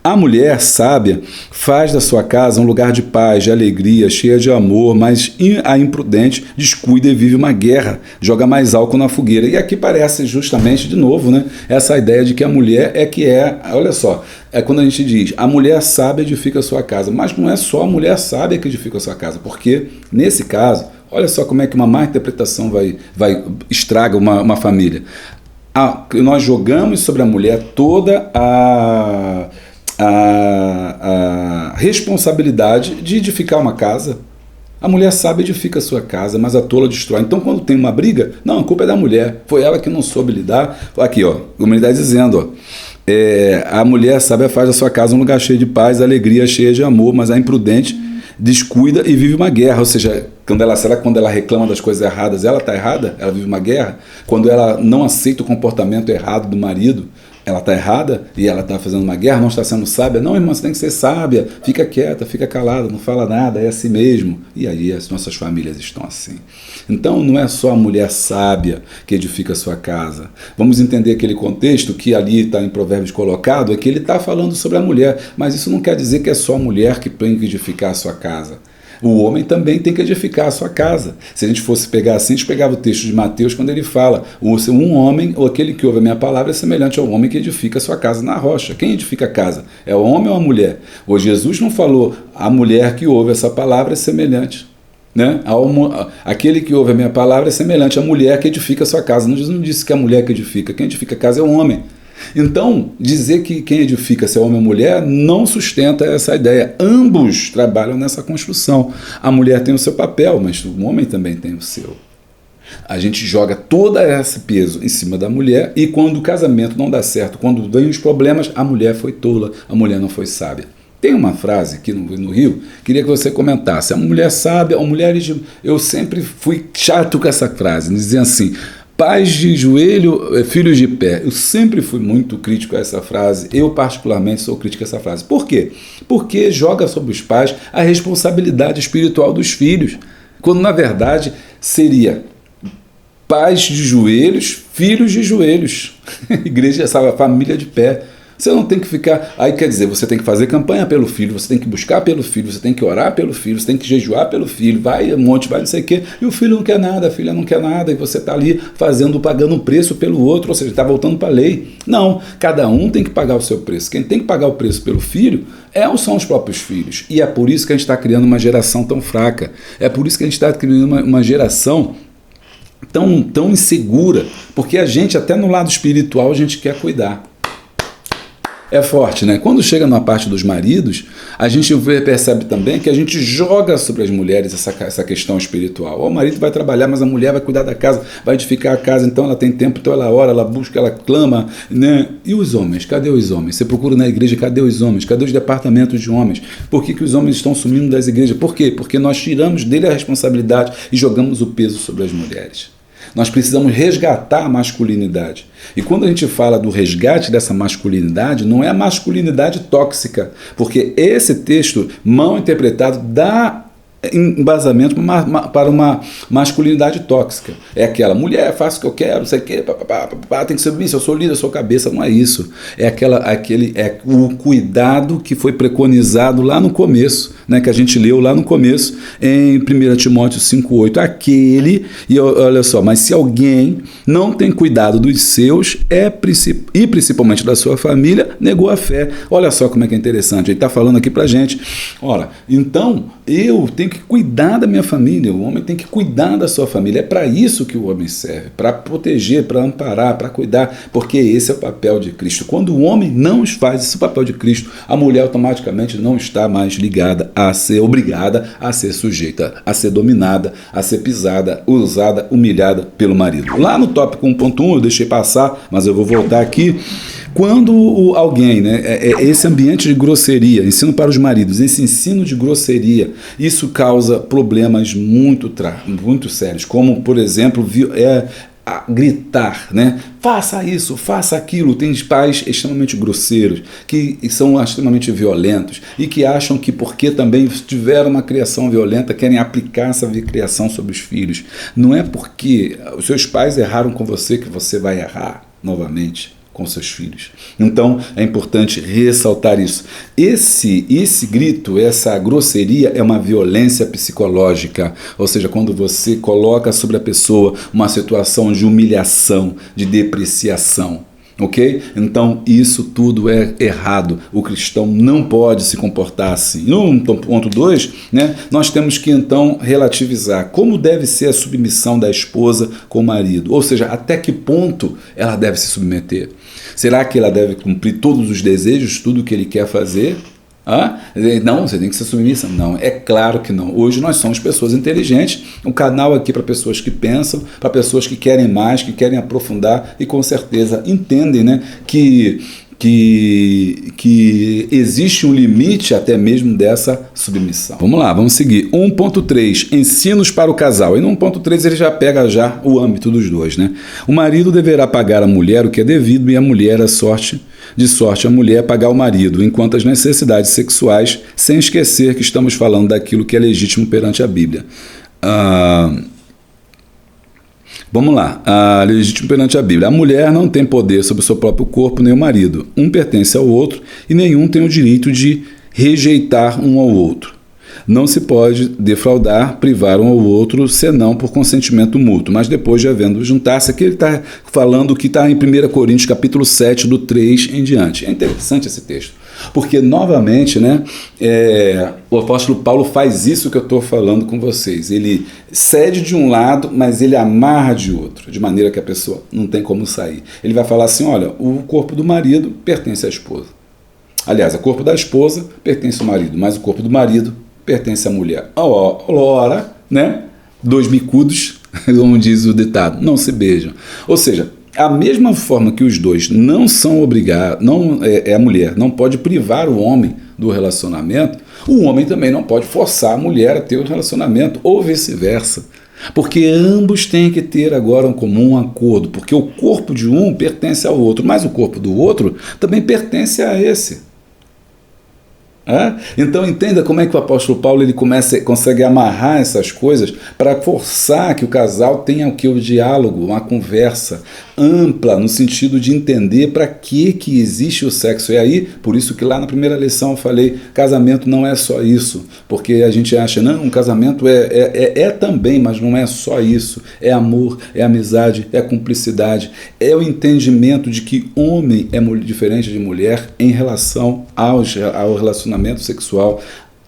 A mulher sábia faz da sua casa um lugar de paz, de alegria, cheia de amor, mas a imprudente descuida e vive uma guerra, joga mais álcool na fogueira. E aqui parece justamente, de novo, né, essa ideia de que a mulher olha só, é quando a gente diz, a mulher sábia edifica a sua casa, mas não é só a mulher sábia que edifica a sua casa, porque nesse caso, olha só como é que uma má interpretação estraga uma família. Nós jogamos sobre a mulher toda a responsabilidade de edificar uma casa. A mulher sábia edifica a sua casa, mas a tola destrói. Então, quando tem uma briga, não, a culpa é da mulher. Foi ela que não soube lidar. Aqui, ó, como ele está dizendo, a mulher sábia faz da sua casa um lugar cheio de paz, alegria, cheia de amor, mas a imprudente descuida e vive uma guerra. Ou seja, será que quando ela reclama das coisas erradas, ela está errada? Ela vive uma guerra? Quando ela não aceita o comportamento errado do marido, ela está errada e ela está fazendo uma guerra, não está sendo sábia? Não, irmã, você tem que ser sábia, fica quieta, fica calada, não fala nada, é assim mesmo. E aí as nossas famílias estão assim. Então não é só a mulher sábia que edifica a sua casa. Vamos entender aquele contexto que ali está em Provérbios colocado, é que ele está falando sobre a mulher, mas isso não quer dizer que é só a mulher que tem que edificar a sua casa. O homem também tem que edificar a sua casa. Se a gente fosse pegar assim, a gente pegava o texto de Mateus quando ele fala, um homem, ou aquele que ouve a minha palavra, é semelhante ao homem que edifica a sua casa na rocha. Quem edifica a casa? É o homem ou a mulher? Ou Jesus não falou, a mulher que ouve essa palavra é semelhante, né? Aquele que ouve a minha palavra é semelhante à mulher que edifica a sua casa. Não disse que é a mulher que edifica, quem edifica a casa é o homem. Então, dizer que quem edifica, se é homem ou mulher, não sustenta essa ideia. Ambos trabalham nessa construção. A mulher tem o seu papel, mas o homem também tem o seu. A gente joga todo esse peso em cima da mulher e quando o casamento não dá certo, quando vem os problemas, a mulher foi tola, a mulher não foi sábia. Tem uma frase aqui no Rio, queria que você comentasse. A mulher sábia, ou mulheres... Eu sempre fui chato com essa frase, dizendo assim... Pais de joelho, filhos de pé. Eu sempre fui muito crítico a essa frase. Eu, particularmente, sou crítico a essa frase. Por quê? Porque joga sobre os pais a responsabilidade espiritual dos filhos. Quando, na verdade, seria pais de joelhos, filhos de joelhos. Igreja, essa família de pé. Você não tem que ficar... Aí quer dizer, você tem que fazer campanha pelo filho, você tem que buscar pelo filho, você tem que orar pelo filho, você tem que jejuar pelo filho, vai um monte, vai não sei o quê, e o filho não quer nada, a filha não quer nada, e você está ali pagando um preço pelo outro, ou seja, está voltando para a lei. Não, cada um tem que pagar o seu preço. Quem tem que pagar o preço pelo filho são os próprios filhos. E é por isso que a gente está criando uma geração tão fraca. É por isso que a gente está criando uma geração tão insegura, porque a gente, até no lado espiritual, a gente quer cuidar. É forte, né? Quando chega na parte dos maridos, a gente percebe também que a gente joga sobre as mulheres essa questão espiritual. O marido vai trabalhar, mas a mulher vai cuidar da casa, vai edificar a casa, então ela tem tempo, então ela ora, ela busca, ela clama, né? E os homens? Cadê os homens? Você procura na igreja, cadê os homens? Cadê os departamentos de homens? Por que os homens estão sumindo das igrejas? Por quê? Porque nós tiramos dele a responsabilidade e jogamos o peso sobre as mulheres. Nós precisamos resgatar a masculinidade. E quando a gente fala do resgate dessa masculinidade, não é a masculinidade tóxica, porque esse texto mal interpretado dá embasamento para uma masculinidade tóxica. É aquela mulher, faço o que eu quero, não sei o quê, tem que ser submissa, eu sou líder, eu sou cabeça. Não é isso. É o cuidado que foi preconizado lá no começo, né, que a gente leu lá no começo, em 1 Timóteo 5,8. E olha só, mas se alguém não tem cuidado dos seus, e principalmente da sua família, negou a fé. Olha só como é que é interessante. Ele está falando aqui pra gente. Ora, então, eu tenho que cuidar da minha família, o homem tem que cuidar da sua família. É para isso que o homem serve, para proteger, para amparar, para cuidar, porque esse é o papel de Cristo. Quando o homem não faz esse papel de Cristo, a mulher automaticamente não está mais ligada a ser obrigada a ser sujeita, a ser dominada, a ser pisada, usada, humilhada pelo marido. Lá no tópico 1.1 eu deixei passar, mas eu vou voltar aqui. Quando alguém, né, esse ambiente de grosseria, ensino para os maridos, esse ensino de grosseria, isso causa problemas muito sérios, como, por exemplo, gritar, né? Faça isso, faça aquilo. Tem pais extremamente grosseiros, que são extremamente violentos e que acham que porque também tiveram uma criação violenta, querem aplicar essa criação sobre os filhos. Não é porque os seus pais erraram com você que você vai errar novamente com seus filhos. Então é importante ressaltar isso. Esse grito, essa grosseria é uma violência psicológica, ou seja, quando você coloca sobre a pessoa uma situação de humilhação, de depreciação. Ok? Então isso tudo é errado. O cristão não pode se comportar assim. No ponto 2, né, nós temos que então relativizar como deve ser a submissão da esposa com o marido, ou seja, até que ponto ela deve se submeter. Será que ela deve cumprir todos os desejos, tudo o que ele quer fazer? Não, você tem que ser submissa. Não, é claro que não. Hoje nós somos pessoas inteligentes, um canal aqui para pessoas que pensam, para pessoas que querem mais, que querem aprofundar e com certeza entendem, né, que existe um limite até mesmo dessa submissão. Vamos lá, vamos seguir. 1.3, ensinos para o casal. E no 1.3 ele já pega o âmbito dos dois, né? O marido deverá pagar à mulher o que é devido e a mulher a sorte a mulher pagar ao marido, enquanto as necessidades sexuais, sem esquecer que estamos falando daquilo que é legítimo perante a Bíblia. Vamos lá, legítimo perante a Bíblia. A mulher não tem poder sobre o seu próprio corpo, nem o marido. Um pertence ao outro e nenhum tem o direito de rejeitar um ao outro. Não se pode defraudar, privar um ao outro, senão por consentimento mútuo. Mas depois de havendo juntar-se, aqui ele está falando o que está em 1 Coríntios capítulo 7, do 3 em diante. É interessante esse texto, porque novamente, né, o apóstolo Paulo faz isso que eu estou falando com vocês. Ele cede de um lado, mas ele amarra de outro, de maneira que a pessoa não tem como sair. Ele vai falar assim, olha, o corpo do marido pertence à esposa. Aliás, o corpo da esposa pertence ao marido, mas o corpo do marido pertence à mulher. Ora, né? Dois bicudos, como diz o ditado, não se beijam. Ou seja, a mesma forma que os dois não são obrigados, a mulher não pode privar o homem do relacionamento, o homem também não pode forçar a mulher a ter o relacionamento, ou vice-versa. Porque ambos têm que ter agora um comum acordo, porque o corpo de um pertence ao outro, mas o corpo do outro também pertence a esse. Então entenda como é que o apóstolo Paulo ele consegue amarrar essas coisas para forçar que o casal tenha o que? O diálogo, uma conversa ampla, no sentido de entender para que existe o sexo. E aí, por isso que lá na primeira lição eu falei, casamento não é só isso, porque a gente acha, não, um casamento é também, mas não é só isso, é amor, é amizade, é cumplicidade, é o entendimento de que homem é diferente de mulher em relação ao relacionamento sexual,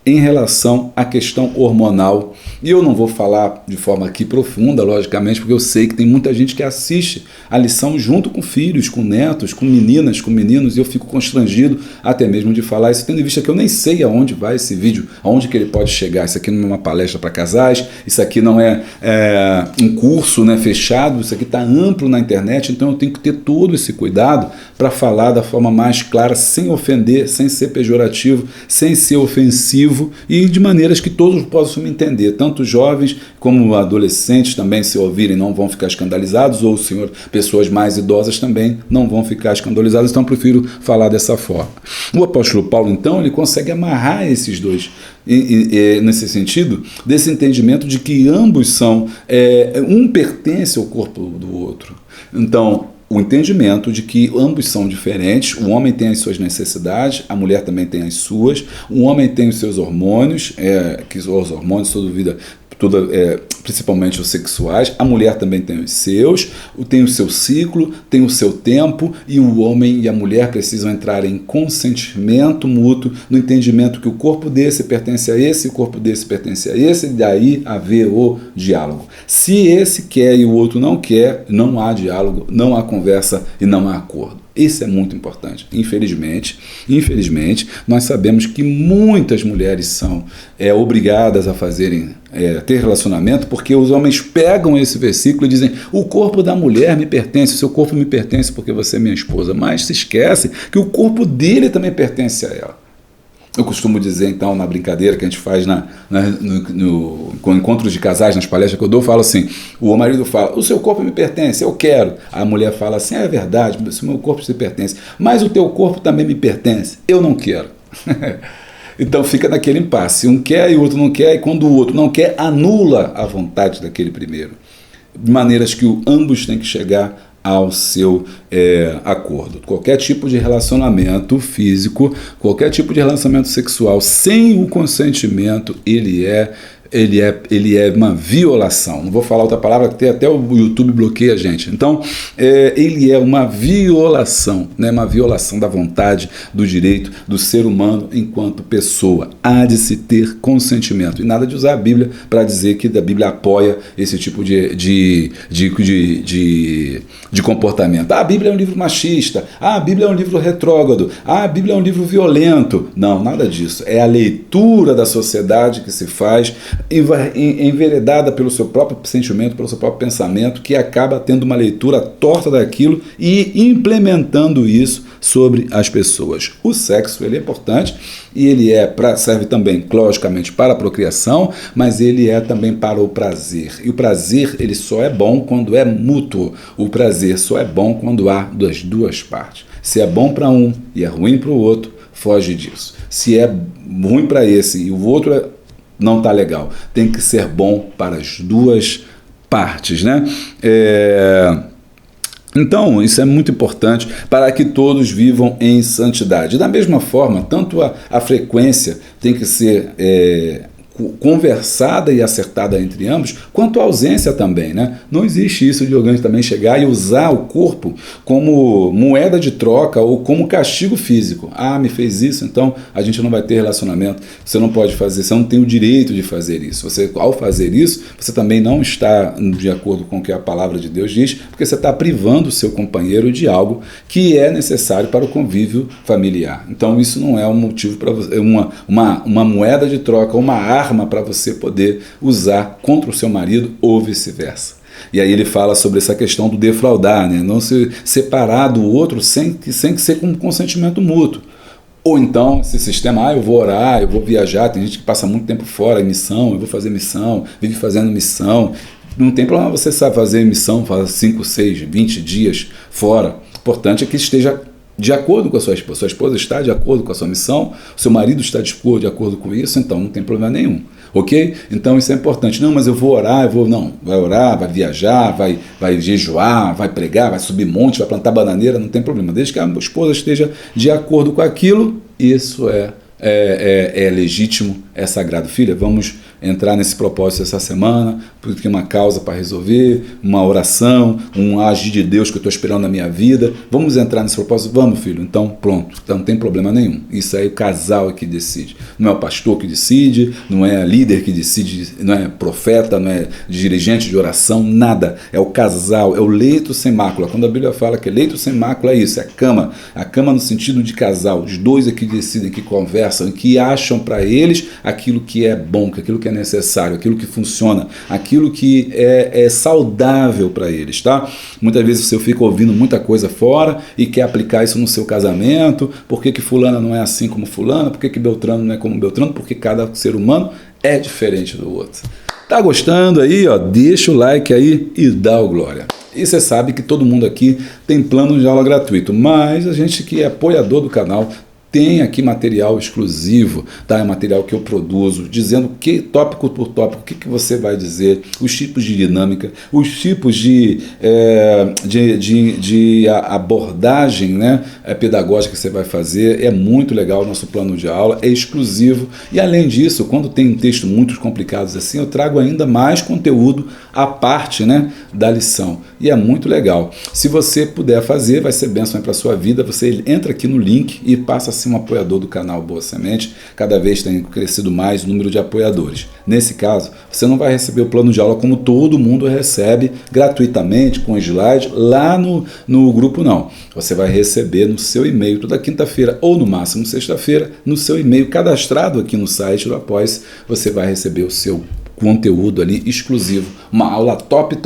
em relação à questão hormonal. E eu não vou falar de forma aqui profunda, logicamente, porque eu sei que tem muita gente que assiste a lição junto com filhos, com netos, com meninas, com meninos, e eu fico constrangido até mesmo de falar isso, tendo em vista que eu nem sei aonde vai esse vídeo, aonde que ele pode chegar. Isso aqui não é uma palestra para casais, isso aqui não é um curso, né, fechado, isso aqui está amplo na internet, então eu tenho que ter todo esse cuidado para falar da forma mais clara, sem ofender, sem ser pejorativo, sem ser ofensivo, e de maneiras que todos possam me entender, tanto jovens como adolescentes também, se ouvirem, não vão ficar escandalizados, ou pessoas mais idosas também não vão ficar escandalizadas, então eu prefiro falar dessa forma. O apóstolo Paulo, então, ele consegue amarrar esses dois, nesse sentido, desse entendimento de que ambos são, um pertence ao corpo do outro. Então, o entendimento de que ambos são diferentes, o homem tem as suas necessidades, a mulher também tem as suas, o homem tem os seus hormônios, que os hormônios toda vida, principalmente os sexuais, a mulher também tem os seus, tem o seu ciclo, tem o seu tempo, e o homem e a mulher precisam entrar em consentimento mútuo, no entendimento que o corpo desse pertence a esse, o corpo desse pertence a esse, e daí haver o diálogo. Se esse quer e o outro não quer, não há diálogo, não há conversa e não há acordo. Isso é muito importante. Infelizmente, nós sabemos que muitas mulheres são obrigadas a ter relacionamento, porque os homens pegam esse versículo e dizem: o corpo da mulher me pertence, o seu corpo me pertence porque você é minha esposa, mas se esquece que o corpo dele também pertence a ela. Eu costumo dizer, então, na brincadeira que a gente faz com encontros de casais, nas palestras que eu dou, eu falo assim, o marido fala: o seu corpo me pertence, eu quero. A mulher fala assim: é verdade, o meu corpo te pertence, mas o teu corpo também me pertence, eu não quero. Então fica naquele impasse, um quer e o outro não quer, e quando o outro não quer, anula a vontade daquele primeiro. De maneiras que ambos têm que chegar ao seu acordo. Qualquer tipo de relacionamento físico, qualquer tipo de relacionamento sexual sem o consentimento, ele é uma violação. Não vou falar outra palavra, que até o YouTube bloqueia a gente. Então, ele é uma violação, né? Uma violação da vontade, do direito do ser humano enquanto pessoa. Há de se ter consentimento. E nada de usar a Bíblia para dizer que a Bíblia apoia esse tipo de comportamento. A Bíblia é um livro machista, a Bíblia é um livro retrógrado, a Bíblia é um livro violento. Não, nada disso. É a leitura da sociedade que se faz, enveredada pelo seu próprio sentimento, pelo seu próprio pensamento, que acaba tendo uma leitura torta daquilo e implementando isso sobre as pessoas. O sexo, ele é importante e ele serve também, logicamente, para a procriação, mas ele é também para o prazer. E o prazer, ele só é bom quando é mútuo. O prazer só é bom quando há das duas partes. Se é bom para um e é ruim para o outro, foge disso. Se é ruim para esse e o outro não está legal, tem que ser bom para as duas partes, né? Então, isso é muito importante para que todos vivam em santidade. Da mesma forma, tanto a frequência tem que ser conversada e acertada entre ambos, quanto a ausência também, né? Não existe isso de alguém também chegar e usar o corpo como moeda de troca ou como castigo físico. Ah, me fez isso, então a gente não vai ter relacionamento. Você não pode fazer, você não tem o direito de fazer isso. Você, ao fazer isso, você também não está de acordo com o que a palavra de Deus diz, porque você está privando o seu companheiro de algo que é necessário para o convívio familiar. Então isso não é um motivo para você, uma moeda de troca, uma arma para você poder usar contra o seu marido ou vice-versa. E aí ele fala sobre essa questão do defraudar, né? Não se separar do outro sem que ser com consentimento mútuo. Ou então, esse sistema, eu vou orar, eu vou viajar, tem gente que passa muito tempo fora em missão, eu vou fazer missão, vive fazendo missão. Não tem problema você sabe fazer missão, fazer 5, 6, 20 dias fora. O importante é que esteja de acordo com a sua esposa. Sua esposa está de acordo com a sua missão, seu marido está disposto de acordo com isso, então não tem problema nenhum. Ok? Então isso é importante. Não, mas eu vou orar, não. Vai orar, vai viajar, vai jejuar, vai pregar, vai subir monte, vai plantar bananeira, não tem problema. Desde que a esposa esteja de acordo com aquilo, isso é legítimo, é sagrado. Filha, vamos entrar nesse propósito essa semana, porque uma causa para resolver, uma oração, um agir de Deus que eu estou esperando na minha vida. Vamos entrar nesse propósito? Vamos, filho. Então, pronto. Então, não tem problema nenhum. Isso aí o casal é que decide. Não é o pastor que decide, não é a líder que decide, não é profeta, não é dirigente de oração, nada. É o casal, é o leito sem mácula. Quando a Bíblia fala que é leito sem mácula, é isso, é a cama. A cama no sentido de casal. Os dois é que decidem, que conversam, que acham para eles aquilo que é bom, aquilo que é necessário, aquilo que funciona, aquilo que é saudável para eles, tá? Muitas vezes você fica ouvindo muita coisa fora e quer aplicar isso no seu casamento. Por que fulana não é assim como fulana? Por que Beltrano não é como Beltrano? Porque cada ser humano é diferente do outro. Tá gostando aí, ó? Deixa o like aí e dá o glória. E você sabe que todo mundo aqui tem plano de aula gratuito, mas a gente que é apoiador do canal tem aqui material exclusivo, tá? É material que eu produzo, dizendo que tópico por tópico, o que você vai dizer, os tipos de dinâmica, os tipos de abordagem, né, pedagógica que você vai fazer. É muito legal o nosso plano de aula, é exclusivo. E além disso, quando tem um texto muito complicado assim, eu trago ainda mais conteúdo à parte, né, da lição. E é muito legal. Se você puder fazer, vai ser bênção para a sua vida. Você entra aqui no link e passa a ser um apoiador do canal Boa Semente. Cada vez tem crescido mais o número de apoiadores. Nesse caso, você não vai receber o plano de aula como todo mundo recebe, gratuitamente, com slide, lá no grupo não. Você vai receber no seu e-mail toda quinta-feira, ou no máximo sexta-feira, no seu e-mail cadastrado aqui no site do Apoia-se, você vai receber o seu conteúdo ali exclusivo, uma aula top,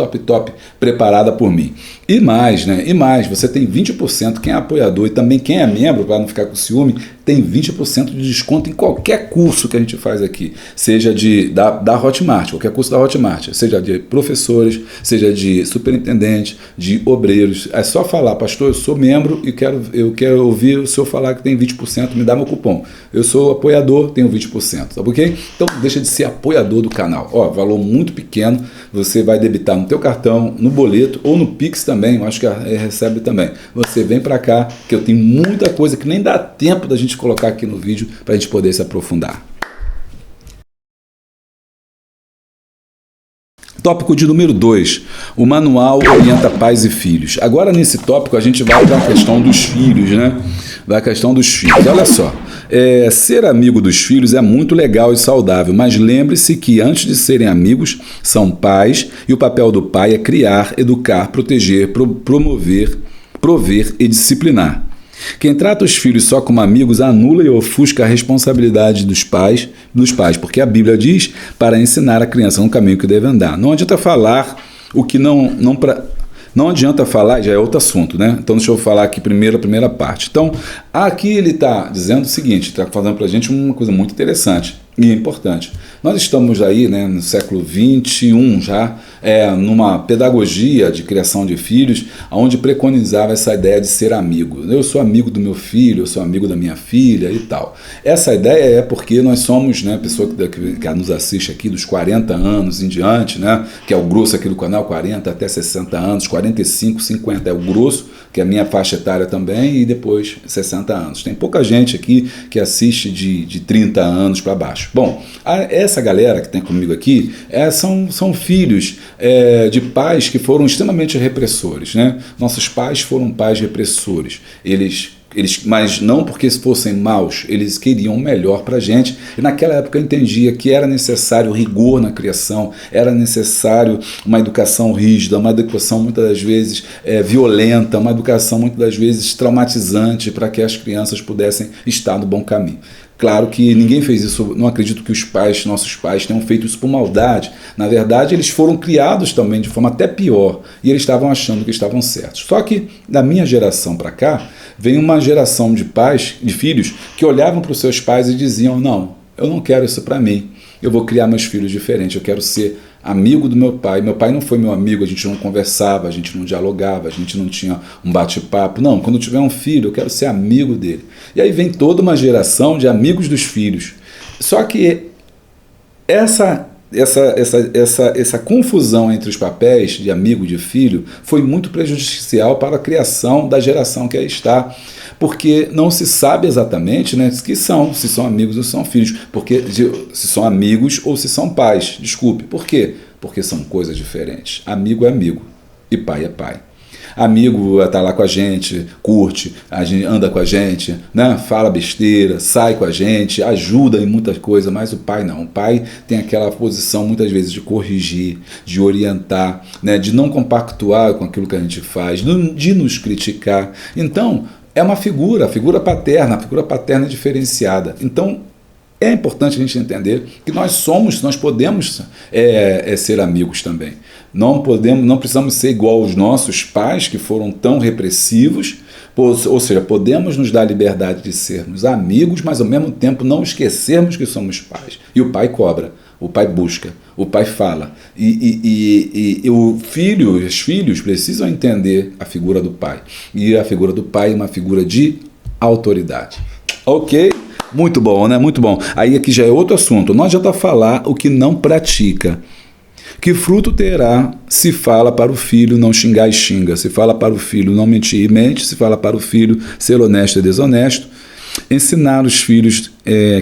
preparada por mim. E mais, né? E mais, você tem 20%, quem é apoiador e também quem é membro, para não ficar com ciúme, tem 20% de desconto em qualquer curso que a gente faz aqui, seja da Hotmart, qualquer curso da Hotmart, seja de professores, seja de superintendente, de obreiros. É só falar, pastor, eu sou membro e eu quero ouvir o senhor falar que tem 20%, me dá meu cupom. Eu sou apoiador, tenho 20%, tá ok? Então deixa de ser apoiador do canal. Ó, valor muito pequeno, você vai debitar no teu cartão, no boleto ou no Pix também, eu acho que recebe também. Você vem para cá, que eu tenho muita coisa que nem dá tempo da gente colocar aqui no vídeo para a gente poder se aprofundar. Tópico de número 2, o manual orienta pais e filhos. Agora nesse tópico a gente vai para a questão dos filhos, né? Da questão dos filhos. Olha só, ser amigo dos filhos é muito legal e saudável, mas lembre-se que antes de serem amigos, são pais e o papel do pai é criar, educar, proteger, promover, prover e disciplinar. Quem trata os filhos só como amigos anula e ofusca a responsabilidade dos pais, porque a Bíblia diz para ensinar a criança no caminho que deve andar. Não adianta falar o que não adianta falar, já é outro assunto, né? Então deixa eu falar aqui primeiro a primeira parte. Então, aqui ele está dizendo o seguinte, está falando para a gente uma coisa muito interessante e importante. Nós estamos aí, né, no século XXI já, numa pedagogia de criação de filhos, onde preconizava essa ideia de ser amigo. Eu sou amigo do meu filho, eu sou amigo da minha filha e tal. Essa ideia é porque nós somos, né, pessoa que nos assiste aqui dos 40 anos em diante, né, que é o grosso aqui do canal, 40 até 60 anos, 45, 50 é o grosso, que é a minha faixa etária também, e depois 60 anos. Tem pouca gente aqui que assiste de 30 anos para baixo. Bom, essa galera que tem comigo aqui são filhos de pais que foram extremamente repressores, né? Nossos pais foram pais repressores. Eles, mas não porque fossem maus, eles queriam o melhor para a gente. E naquela época eu entendia que era necessário rigor na criação, era necessário uma educação rígida, uma educação muitas das vezes violenta, uma educação muitas das vezes traumatizante para que as crianças pudessem estar no bom caminho. Claro que ninguém fez isso, não acredito que nossos pais tenham feito isso por maldade. Na verdade, eles foram criados também de forma até pior e eles estavam achando que estavam certos. Só que da minha geração para cá, vem uma geração de pais, de filhos, que olhavam para os seus pais e diziam, não, eu não quero isso para mim. eu vou criar meus filhos diferentes, eu quero ser amigo do meu pai. Meu pai não foi meu amigo, a gente não conversava, a gente não dialogava, a gente não tinha um bate-papo. Não, quando eu tiver um filho, eu quero ser amigo dele. E aí vem toda uma geração de amigos dos filhos. Só que essa confusão entre os papéis de amigo e de filho foi muito prejudicial para a criação da geração que aí está, porque não se sabe exatamente, né, se são amigos ou são filhos, porque se são amigos ou se são pais, desculpe, por quê? Porque são coisas diferentes. Amigo é amigo e pai é pai. Amigo está lá com a gente, curte, a gente anda com a gente, né? Fala besteira, sai com a gente, ajuda em muitas coisas, mas o pai não. O pai tem aquela posição muitas vezes de corrigir, de orientar, né? De não compactuar com aquilo que a gente faz, de nos criticar. Então, é uma figura, a figura paterna diferenciada. Então, é importante a gente entender que nós podemos ser amigos também. Não precisamos ser igual aos nossos pais, que foram tão repressivos, ou seja, podemos nos dar a liberdade de sermos amigos, mas ao mesmo tempo não esquecermos que somos pais. E o pai cobra, o pai busca, o pai fala. E os filhos precisam entender a figura do pai. E a figura do pai é uma figura de autoridade. Ok? Muito bom, né? Muito bom. Aí aqui já é outro assunto. Não adianta falar o que não pratica. Que fruto terá se fala para o filho não xingar e xinga, se fala para o filho não mentir e mente, se fala para o filho ser honesto e desonesto. Ensinar os filhos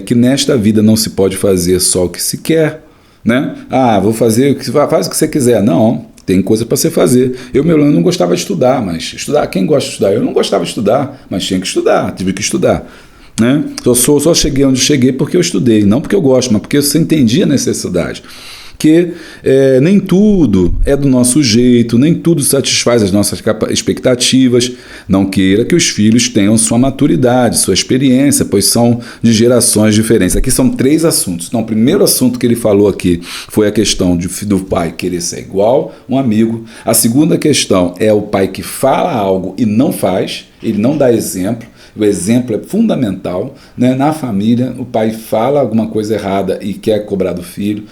que nesta vida não se pode fazer só o que se quer, né? Vou fazer, faz o que você quiser. Não, tem coisa para você fazer. Eu não gostava de estudar, mas estudar, quem gosta de estudar? Eu não gostava de estudar, mas tinha que estudar, tive que estudar. Né? Só cheguei onde cheguei porque eu estudei, não porque eu gosto, mas porque eu entendi a necessidade. Que nem tudo é do nosso jeito, nem tudo satisfaz as nossas expectativas. Não queira que os filhos tenham sua maturidade, sua experiência, pois são de gerações diferentes. Aqui são 3 assuntos. Então, o primeiro assunto que ele falou aqui foi a questão do pai querer ser igual um amigo. A segunda questão é o pai que fala algo e não faz, ele não dá exemplo. O exemplo é fundamental, né? Na família, o pai fala alguma coisa errada e quer cobrar do filho,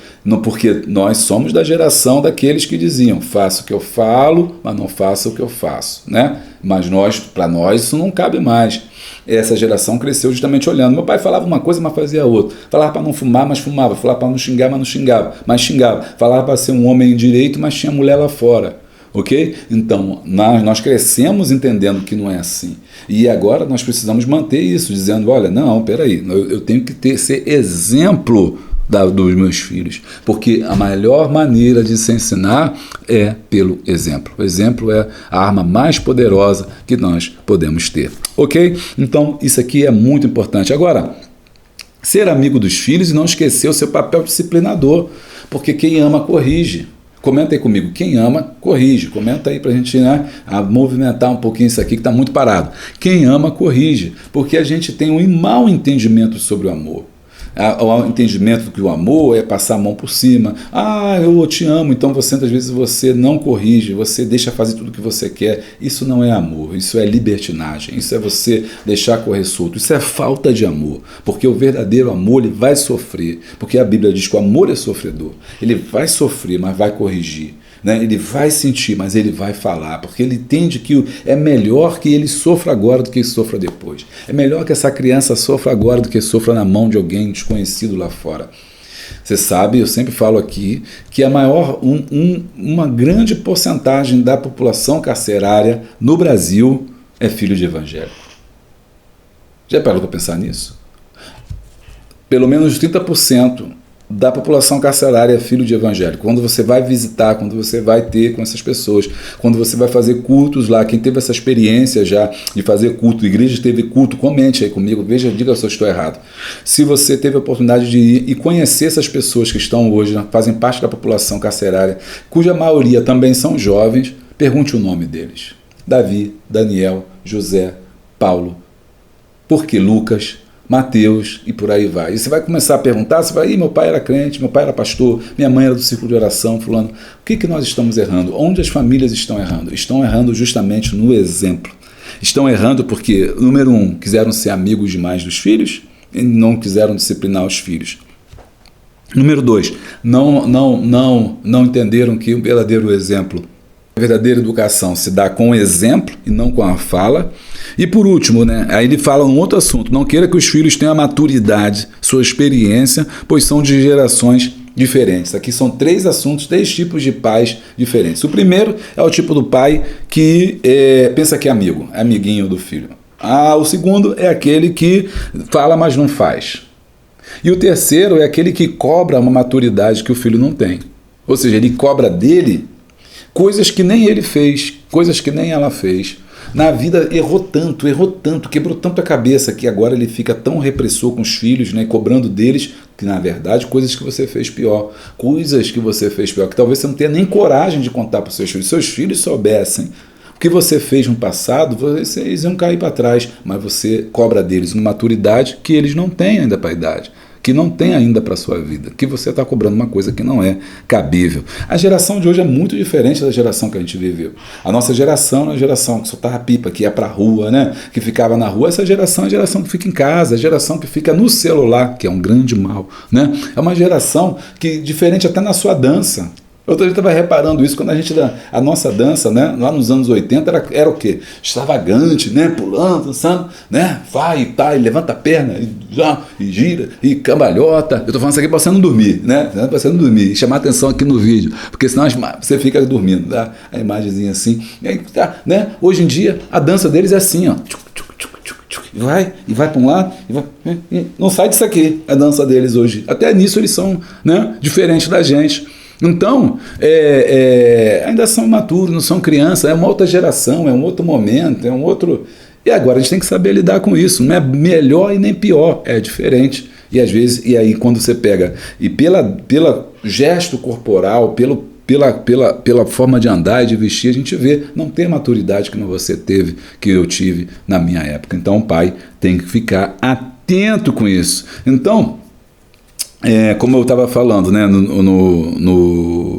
porque nós somos da geração daqueles que diziam, faça o que eu falo, mas não faça o que eu faço, né? Mas para nós isso não cabe mais. Essa geração cresceu justamente olhando. Meu pai falava uma coisa, mas fazia outra. Falava para não fumar, mas fumava. Falava para não xingar, mas não xingava. Mas xingava. Falava para ser um homem direito, mas tinha mulher lá fora. Ok? Então, nós crescemos entendendo que não é assim. E agora nós precisamos manter isso, dizendo, olha, não, peraí, eu tenho que ser exemplo dos meus filhos, porque a melhor maneira de se ensinar é pelo exemplo. O exemplo é a arma mais poderosa que nós podemos ter. Ok? Então, isso aqui é muito importante. Agora, ser amigo dos filhos e não esquecer o seu papel disciplinador, porque quem ama corrige. Comenta aí comigo, quem ama, corrige. Comenta aí para a gente movimentar um pouquinho isso aqui que está muito parado. Quem ama, corrige, porque a gente tem um mau entendimento sobre o amor. O entendimento que o amor é passar a mão por cima. Eu te amo, então às vezes você não corrige, você deixa fazer tudo o que você quer. Isso não é amor, isso é libertinagem, isso é você deixar correr solto, isso é falta de amor, porque o verdadeiro amor ele vai sofrer, porque a Bíblia diz que o amor é sofredor, ele vai sofrer, mas vai corrigir. Né? Ele vai sentir, mas ele vai falar, porque ele entende que é melhor que ele sofra agora do que sofra depois. É melhor que essa criança sofra agora do que sofra na mão de alguém desconhecido lá fora. Você sabe, eu sempre falo aqui, que uma grande porcentagem da população carcerária no Brasil é filho de evangélico. Já parou para pensar nisso? Pelo menos 30% da população carcerária é filho de evangélico. Quando você vai visitar, quando você vai ter com essas pessoas, quando você vai fazer cultos lá, quem teve essa experiência já de fazer culto, igreja teve culto, comente aí comigo, diga se eu estou errado. Se você teve a oportunidade de ir e conhecer essas pessoas que estão hoje, fazem parte da população carcerária, cuja maioria também são jovens, pergunte o nome deles. Davi, Daniel, José, Paulo, por que Lucas, Mateus e por aí vai. E você vai começar a perguntar, você vai, meu pai era crente, meu pai era pastor, minha mãe era do círculo de oração, fulano. O que nós estamos errando? Onde as famílias estão errando? Estão errando justamente no exemplo. Estão errando porque, número 1, quiseram ser amigos demais dos filhos e não quiseram disciplinar os filhos. Número 2, não entenderam que o verdadeiro exemplo, a verdadeira educação se dá com o exemplo e não com a fala. E por último, né, aí ele fala um outro assunto: não queira que os filhos tenham a maturidade, sua experiência, pois são de gerações diferentes. Aqui são 3 assuntos, 3 tipos de pais diferentes. O primeiro é o tipo do pai que pensa que é amigo, é amiguinho do filho. O segundo é aquele que fala, mas não faz. E o terceiro é aquele que cobra uma maturidade que o filho não tem. Ou seja, ele cobra dele coisas que nem ele fez, coisas que nem ela fez. Na vida errou tanto, quebrou tanto a cabeça que agora ele fica tão repressor com os filhos, né, cobrando deles, que na verdade coisas que você fez pior, que talvez você não tenha nem coragem de contar para os seus filhos. Seus filhos soubessem o que você fez no passado, vocês iam cair para trás, mas você cobra deles uma maturidade que eles não têm ainda para a idade, que não tem ainda para a sua vida, que você está cobrando uma coisa que não é cabível. A geração de hoje é muito diferente da geração que a gente viveu. A nossa geração é a geração que soltava pipa, que ia para a rua, né? Que ficava na rua. Essa geração é a geração que fica em casa, a geração que fica no celular, que é um grande mal, né? É uma geração que, diferente até na sua dança. Outro dia eu estava reparando isso, quando a nossa dança, né, lá nos anos 80, era o quê? Extravagante, né, pulando, dançando, né, vai e tá, e levanta a perna, e gira, e cambalhota. Eu estou falando isso aqui para você não dormir, né, para você não dormir, e chamar atenção aqui no vídeo, porque senão você fica dormindo, tá? A imagenzinha assim, e aí, tá, né? Hoje em dia, a dança deles é assim, ó, e vai para um lado, e não sai disso aqui, a dança deles hoje. Até nisso eles são, né, diferentes da gente. Então, ainda são imaturos, não são crianças, é uma outra geração, é um outro momento, é um outro... E agora a gente tem que saber lidar com isso, não é melhor e nem pior, é diferente. E às vezes, e aí quando você pega, e pela gesto corporal, pela forma de andar e de vestir, a gente vê, não tem a maturidade que você teve, que eu tive na minha época. Então o pai tem que ficar atento com isso. Então... como eu estava falando, né,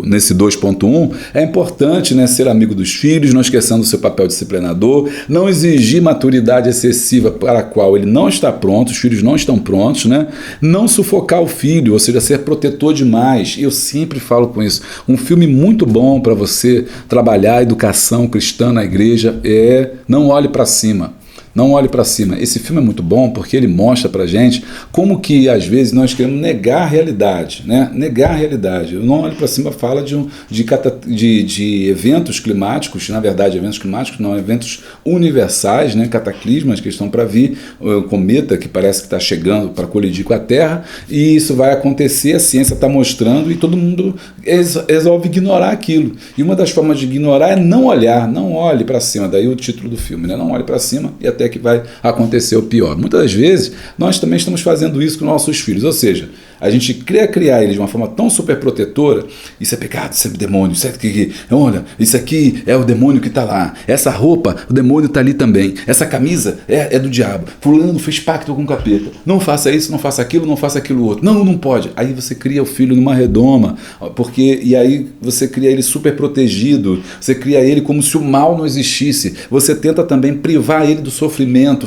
nesse 2.1, é importante, né, ser amigo dos filhos, não esquecendo o seu papel disciplinador, não exigir maturidade excessiva para a qual ele não está pronto, os filhos não estão prontos, né, não sufocar o filho, ou seja, ser protetor demais. Eu sempre falo com isso. Um filme muito bom para você trabalhar a educação cristã na igreja é Não Olhe para Cima. Não Olhe para Cima. Esse filme é muito bom porque ele mostra para a gente como que às vezes nós queremos negar a realidade, né? Negar a realidade. O Não Olhe para Cima fala de eventos climáticos, na verdade eventos climáticos não, eventos universais, né? Cataclismas que estão para vir, o cometa que parece que está chegando para colidir com a Terra, e isso vai acontecer, a ciência está mostrando e todo mundo resolve ignorar aquilo. E uma das formas de ignorar é não olhar, não olhe para cima, daí o título do filme, né? Não olhe para cima e até que vai acontecer o pior. Muitas das vezes, nós também estamos fazendo isso com nossos filhos, ou seja, a gente quer criar eles de uma forma tão super protetora, isso é pecado, isso é demônio, olha, isso aqui é o demônio que está lá, essa roupa, o demônio está ali também, essa camisa é do diabo, fulano fez pacto com o capeta, não faça isso, não faça aquilo outro, não pode. Aí você cria o filho numa redoma, e aí você cria ele super protegido, você cria ele como se o mal não existisse, você tenta também privar ele do sofrimento,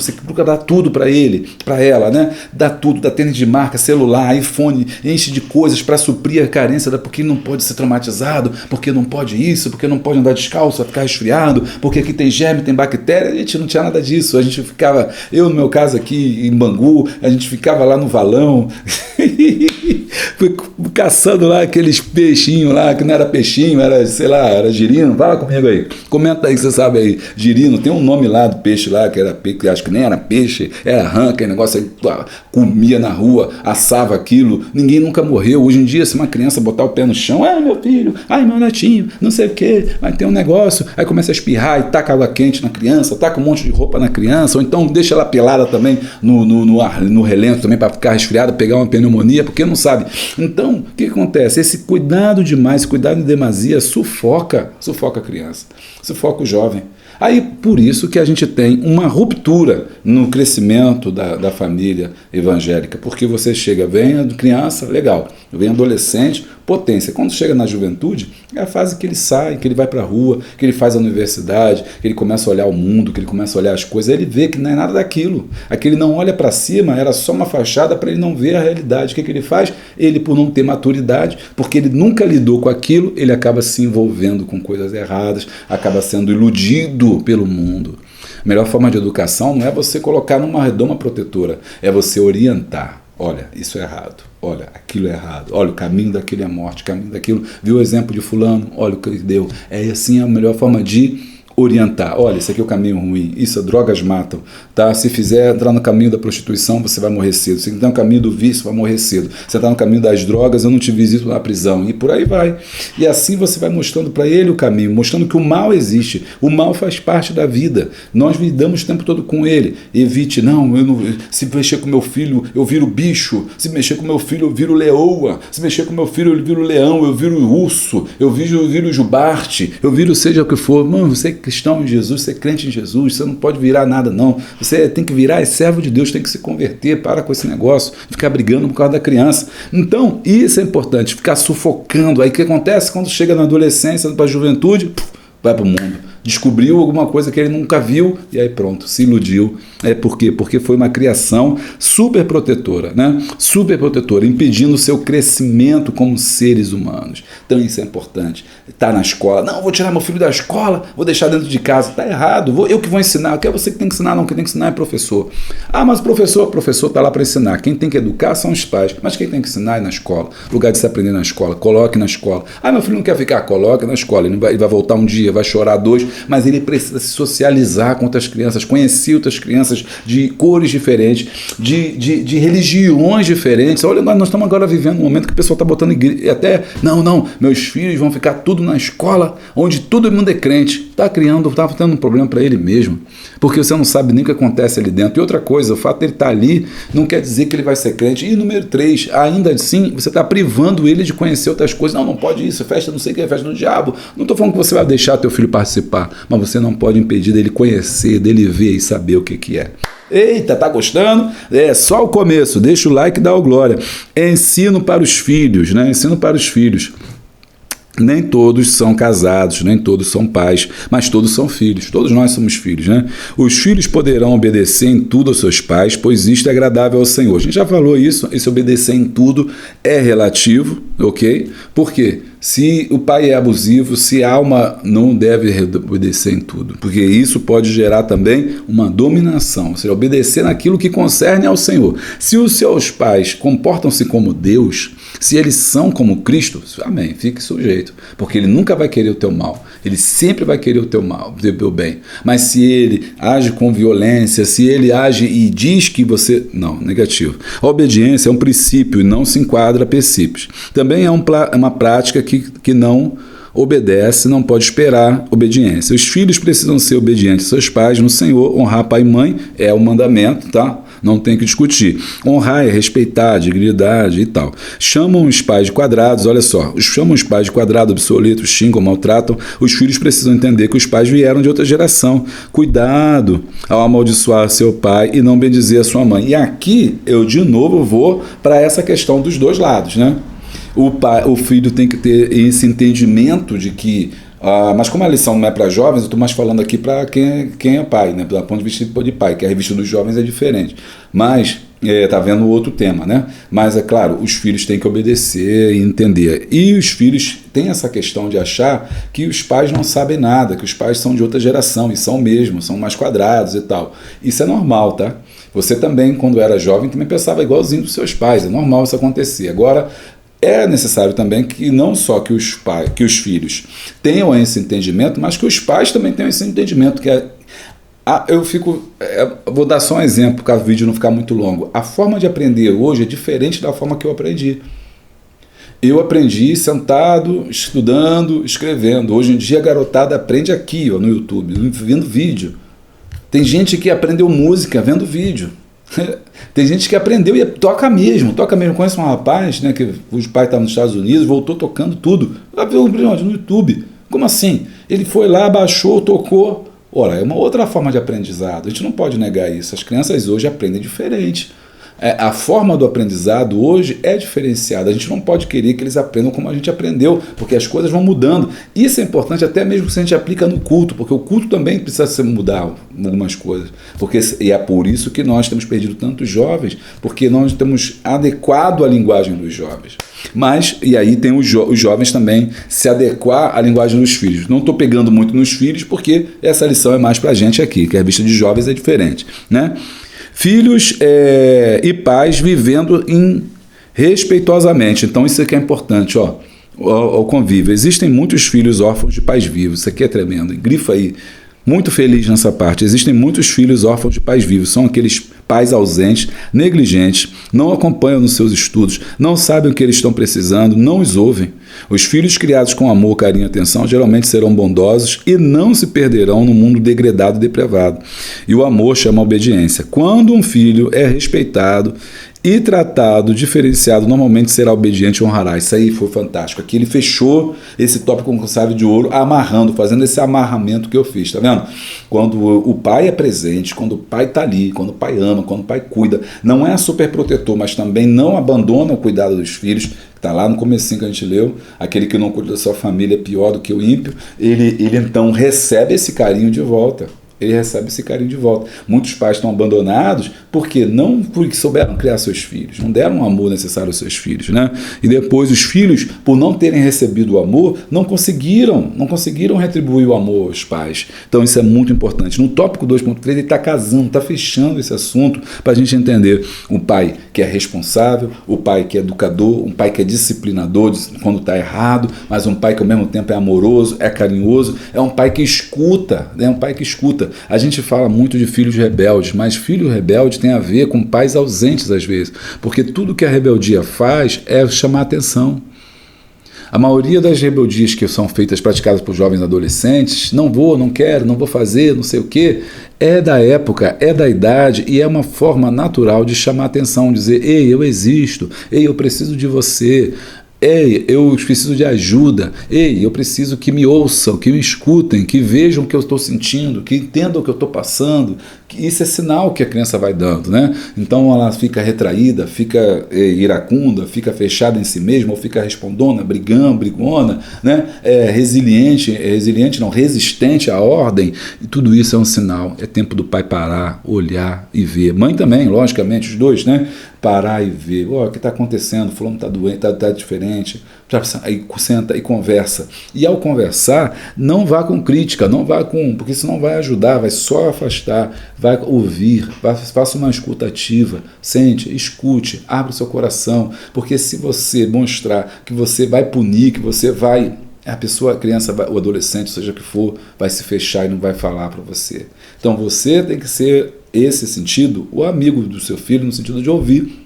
você procura dar tudo para ele, para ela, né? Dá tudo, dá tênis de marca, celular, iPhone, enche de coisas para suprir a carência, porque não pode ser traumatizado, porque não pode isso, porque não pode andar descalço, ficar resfriado, porque aqui tem germe, tem bactéria. A gente não tinha nada disso, a gente ficava, eu no meu caso aqui em Bangu, a gente ficava lá no valão, caçando lá aqueles peixinhos lá, que não era peixinho, era, sei lá, era girino. Fala comigo aí, comenta aí que você sabe aí, girino, tem um nome lá do peixe lá, que era peixe, acho que nem era peixe, era rã, aquele negócio aí, comia na rua, assava aquilo, ninguém nunca morreu. Hoje em dia, se uma criança botar o pé no chão, meu filho, meu netinho, não sei o que, vai ter um negócio, aí começa a espirrar e taca água quente na criança, taca um monte de roupa na criança, ou então deixa ela pelada também no relento também para ficar resfriada, pegar uma pneumonia, porque não sabe. Então, o que acontece? Esse cuidado demais, cuidado em demasia sufoca a criança, sufoca o jovem. Aí, por isso que a gente tem uma ruptura no crescimento da família evangélica, porque você chega, vem a criança, legal, vem adolescente, potência. Quando chega na juventude, é a fase que ele sai, que ele vai para a rua, que ele faz a universidade, que ele começa a olhar o mundo, que ele começa a olhar as coisas, aí ele vê que não é nada daquilo. Aquele não olha para cima, era só uma fachada para ele não ver a realidade. O que ele faz? Ele, por não ter maturidade, porque ele nunca lidou com aquilo, ele acaba se envolvendo com coisas erradas, acaba sendo iludido pelo mundo. A melhor forma de educação não é você colocar numa redoma protetora, é você orientar. Olha, isso é errado. Olha, aquilo é errado. Olha, o caminho daquilo é morte, o caminho daquilo. Viu o exemplo de fulano? Olha o que ele deu. É assim a melhor forma de orientar. Olha, esse aqui é o caminho ruim. Isso, drogas matam. Tá? Se fizer entrar no caminho da prostituição, você vai morrer cedo. Se entrar no caminho do vício, vai morrer cedo. Se entrar no caminho das drogas, eu não te visito na prisão. E por aí vai. E assim você vai mostrando para ele o caminho, mostrando que o mal existe. O mal faz parte da vida. Nós lidamos o tempo todo com ele. Evite, não, se mexer com meu filho, eu viro bicho. Se mexer com meu filho, eu viro leoa. Se mexer com meu filho, eu viro leão, eu viro urso, eu viro jubarte, eu viro seja o que for. Mano, você é cristão em Jesus, você é crente em Jesus, você não pode virar nada não, você tem que virar, é servo de Deus, tem que se converter, para com esse negócio, ficar brigando por causa da criança. Então, isso é importante, ficar sufocando. Aí o que acontece? Quando chega na adolescência, para a juventude, vai para o mundo. Descobriu alguma coisa que ele nunca viu e aí pronto, se iludiu. Por quê? Porque foi uma criação super protetora, né? Super protetora, impedindo o seu crescimento como seres humanos. Então isso é importante. Está na escola, não, vou tirar meu filho da escola, vou deixar dentro de casa. Está errado, eu que vou ensinar. Que é você que tem que ensinar, não, quem tem que ensinar é professor. Ah, mas o professor está lá para ensinar. Quem tem que educar são os pais, mas quem tem que ensinar é na escola. Lugar de se aprender na escola, coloque na escola. Ah, meu filho não quer ficar, coloque na escola. Ele vai voltar um dia, vai chorar dois, mas ele precisa se socializar com outras crianças, conhecer outras crianças de cores diferentes, de religiões diferentes. Olha, nós estamos agora vivendo um momento que o pessoal está botando igreja, até, não, meus filhos vão ficar tudo na escola, onde todo mundo é crente. Está tendo um problema para ele mesmo, porque você não sabe nem o que acontece ali dentro. E outra coisa, o fato de ele estar ali não quer dizer que ele vai ser crente. E número 3, ainda assim, você está privando ele de conhecer outras coisas. Não pode isso, festa não sei o que, festa do diabo. Não estou falando que você vai deixar teu filho participar, mas você não pode impedir dele conhecer, dele ver e saber o que é. Eita, tá gostando? É só o começo, deixa o like e dá o glória. É ensino para os filhos, né? Ensino para os filhos. Nem todos são casados, nem todos são pais, mas todos são filhos. Todos nós somos filhos, né? Os filhos poderão obedecer em tudo aos seus pais, pois isto é agradável ao Senhor. A gente já falou isso, esse obedecer em tudo é relativo, ok? Por quê? Se o pai é abusivo, se a alma não deve obedecer em tudo, porque isso pode gerar também uma dominação, ou seja, obedecer naquilo que concerne ao Senhor. Se os seus pais comportam-se como Deus, se eles são como Cristo, amém, fique sujeito, porque ele nunca vai querer o teu mal, ele sempre vai querer o teu mal, o teu bem. Mas se ele age com violência, se ele age e diz que você... Não, negativo. A obediência é um princípio e não se enquadra a princípios. Também é uma prática que não obedece, não pode esperar obediência. Os filhos precisam ser obedientes aos seus pais no Senhor. Honrar pai e mãe é o mandamento, tá? Não tem que discutir. Honrar é respeitar, dignidade e tal. Chamam os pais de quadrados, olha só, chamam os pais de quadrado, obsoletos, xingam, maltratam. Os filhos precisam entender que os pais vieram de outra geração. Cuidado ao amaldiçoar seu pai e não bendizer a sua mãe. E aqui eu de novo vou para essa questão dos dois lados, né? O filho tem que ter esse entendimento de que... mas como a lição não é para jovens, eu estou mais falando aqui para quem é pai, né? Do ponto de vista de pai, que a revista dos jovens é diferente. Mas está vendo outro tema, né? Mas é claro, os filhos têm que obedecer e entender. E os filhos têm essa questão de achar que os pais não sabem nada, que os pais são de outra geração, e são mesmo, são mais quadrados e tal. Isso é normal, tá? Você também, quando era jovem, também pensava igualzinho dos seus pais, é normal isso acontecer. Agora, é necessário também que não só que os filhos tenham esse entendimento, mas que os pais também tenham esse entendimento, vou dar só um exemplo, para o vídeo não ficar muito longo. A forma de aprender hoje é diferente da forma que eu aprendi. Eu aprendi sentado, estudando, escrevendo. Hoje em dia a garotada aprende aqui, no YouTube, vendo vídeo. Tem gente que aprendeu música vendo vídeo. Tem gente que aprendeu e toca mesmo. Conheço um rapaz, né, que os pais estavam nos Estados Unidos, voltou tocando tudo. Vai ver no YouTube. Como assim? Ele foi lá, baixou, tocou. Ora, é uma outra forma de aprendizado. A gente não pode negar isso. As crianças hoje aprendem diferente. A forma do aprendizado hoje é diferenciada. A gente não pode querer que eles aprendam como a gente aprendeu, porque as coisas vão mudando. Isso é importante até mesmo se a gente aplica no culto, porque o culto também precisa mudar algumas coisas. E é por isso que nós temos perdido tantos jovens, porque nós temos adequado a linguagem dos jovens. E aí tem os jovens também se adequar à linguagem dos filhos. Não estou pegando muito nos filhos, porque essa lição é mais para a gente aqui, que a vista de jovens é diferente, né? Filhos e pais vivendo respeitosamente. Então isso aqui é importante, o convívio. Existem muitos filhos órfãos de pais vivos. Isso aqui é tremendo. Grifa aí. Muito feliz nessa parte. Existem muitos filhos órfãos de pais vivos. São aqueles pais ausentes, negligentes, não acompanham nos seus estudos, não sabem o que eles estão precisando, não os ouvem. Os filhos criados com amor, carinho e atenção geralmente serão bondosos e não se perderão no mundo degradado e depravado. E o amor chama a obediência. Quando um filho é respeitado e tratado, diferenciado, normalmente será obediente e honrará. Isso aí foi fantástico. Aqui ele fechou esse tópico com chave de ouro, fazendo esse amarramento que eu fiz, tá vendo? Quando o pai é presente, quando o pai está ali, quando o pai ama, quando o pai cuida, não é super protetor, mas também não abandona o cuidado dos filhos, está lá no comecinho que a gente leu, aquele que não cuida da sua família é pior do que o ímpio, ele então recebe esse carinho de volta. Ele recebe esse carinho de volta. Muitos pais estão abandonados porque souberam criar seus filhos, não deram o amor necessário aos seus filhos, né? E depois os filhos, por não terem recebido o amor, não conseguiram retribuir o amor aos pais. Então isso é muito importante. No tópico 2.3 ele está está fechando esse assunto para a gente entender o pai que é responsável, o pai que é educador, um pai que é disciplinador quando está errado, mas um pai que ao mesmo tempo é amoroso, é carinhoso, é um pai que escuta, A gente fala muito de filhos rebeldes, mas filho rebelde tem a ver com pais ausentes às vezes, porque tudo que a rebeldia faz é chamar atenção. A maioria das rebeldias que são praticadas por jovens adolescentes, não quero, não vou fazer, não sei o quê, é da época, é da idade e é uma forma natural de chamar atenção, dizer, ei, eu existo, ei, eu preciso de você, ei, eu preciso de ajuda, ei, eu preciso que me ouçam, que me escutem, que vejam o que eu estou sentindo, que entendam o que eu estou passando. Isso é sinal que a criança vai dando, né? Então ela fica retraída, fica iracunda, fica fechada em si mesma, ou fica respondona, brigona, né? Resistente à ordem. E tudo isso é um sinal. É tempo do pai parar, olhar e ver. Mãe também, logicamente, os dois, né? Parar e ver, o que está acontecendo, fulano está doente, está diferente, aí senta e conversa. E ao conversar, não vá com crítica, porque isso não vai ajudar, vai só afastar, vai ouvir, faça uma escuta ativa, sente, escute, abra o seu coração, porque se você mostrar que você vai punir, que você vai... A criança, o adolescente, seja o que for, vai se fechar e não vai falar para você. Então você tem que ser, esse sentido, o amigo do seu filho, no sentido de ouvir,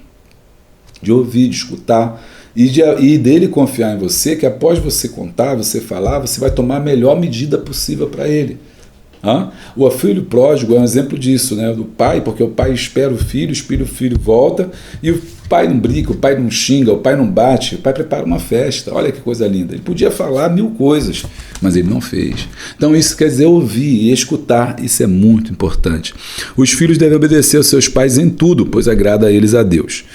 de escutar, e dele confiar em você, que após você contar, você falar, você vai tomar a melhor medida possível para ele. O filho pródigo é um exemplo disso, né? Do pai, porque o pai espera o filho volta, e o pai não briga, o pai não xinga, o pai não bate, o pai prepara uma festa. Olha que coisa linda. Ele podia falar 1000 coisas, mas ele não fez. Então isso quer dizer ouvir e escutar, isso é muito importante. Os filhos devem obedecer aos seus pais em tudo, pois agrada a eles a Deus.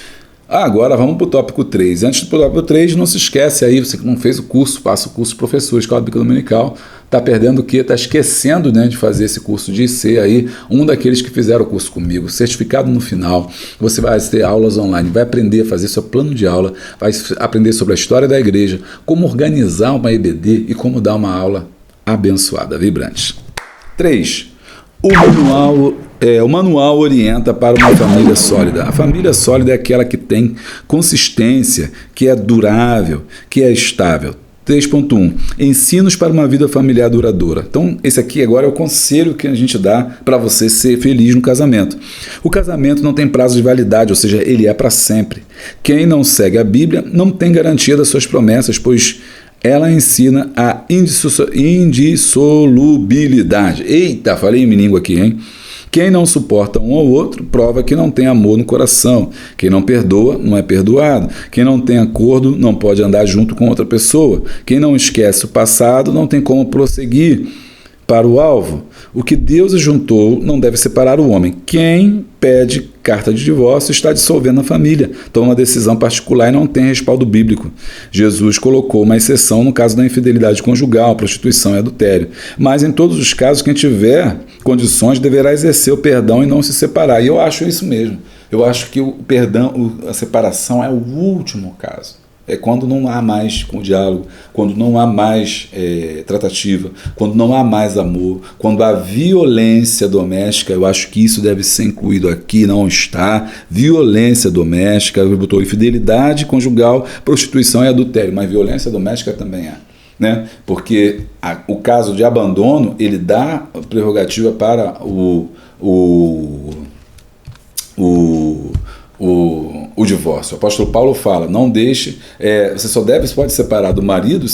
Agora vamos para o tópico 3. Antes do tópico 3, não se esquece aí, você que não fez o curso, faça o curso de professor, Escola Bíblica Dominical, está perdendo o quê? Está esquecendo, né, de fazer esse curso, de ser aí um daqueles que fizeram o curso comigo, certificado no final. Você vai ter aulas online, vai aprender a fazer seu plano de aula, vai aprender sobre a história da igreja, como organizar uma EBD e como dar uma aula abençoada, vibrante. 3. O manual orienta para uma família sólida. A família sólida é aquela que tem consistência, que é durável, que é estável. 3.1. Ensinos para uma vida familiar duradoura. Então, esse aqui agora é o conselho que a gente dá para você ser feliz no casamento. O casamento não tem prazo de validade, ou seja, ele é para sempre. Quem não segue a Bíblia não tem garantia das suas promessas, pois ela ensina a indissolubilidade. Eita, falei em minha língua aqui, hein? Quem não suporta um ao outro prova que não tem amor no coração. Quem não perdoa não é perdoado. Quem não tem acordo não pode andar junto com outra pessoa. Quem não esquece o passado não tem como prosseguir para o alvo. O que Deus juntou não deve separar o homem. Quem pede carta de divórcio está dissolvendo a família, toma uma decisão particular e não tem respaldo bíblico. Jesus colocou uma exceção no caso da infidelidade conjugal, prostituição e adultério. Mas em todos os casos, quem tiver condições deverá exercer o perdão e não se separar. E eu acho isso mesmo. Eu acho que o perdão, a separação é o último caso. É quando não há mais o diálogo, quando não há mais tratativa, quando não há mais amor, quando há violência doméstica. Eu acho que isso deve ser incluído aqui, não está. Violência doméstica, eu botou infidelidade conjugal, prostituição e adultério, mas violência doméstica também há. Né? Porque o caso de abandono, ele dá prerrogativa para o divórcio. O apóstolo Paulo fala, não deixe, você pode separar do marido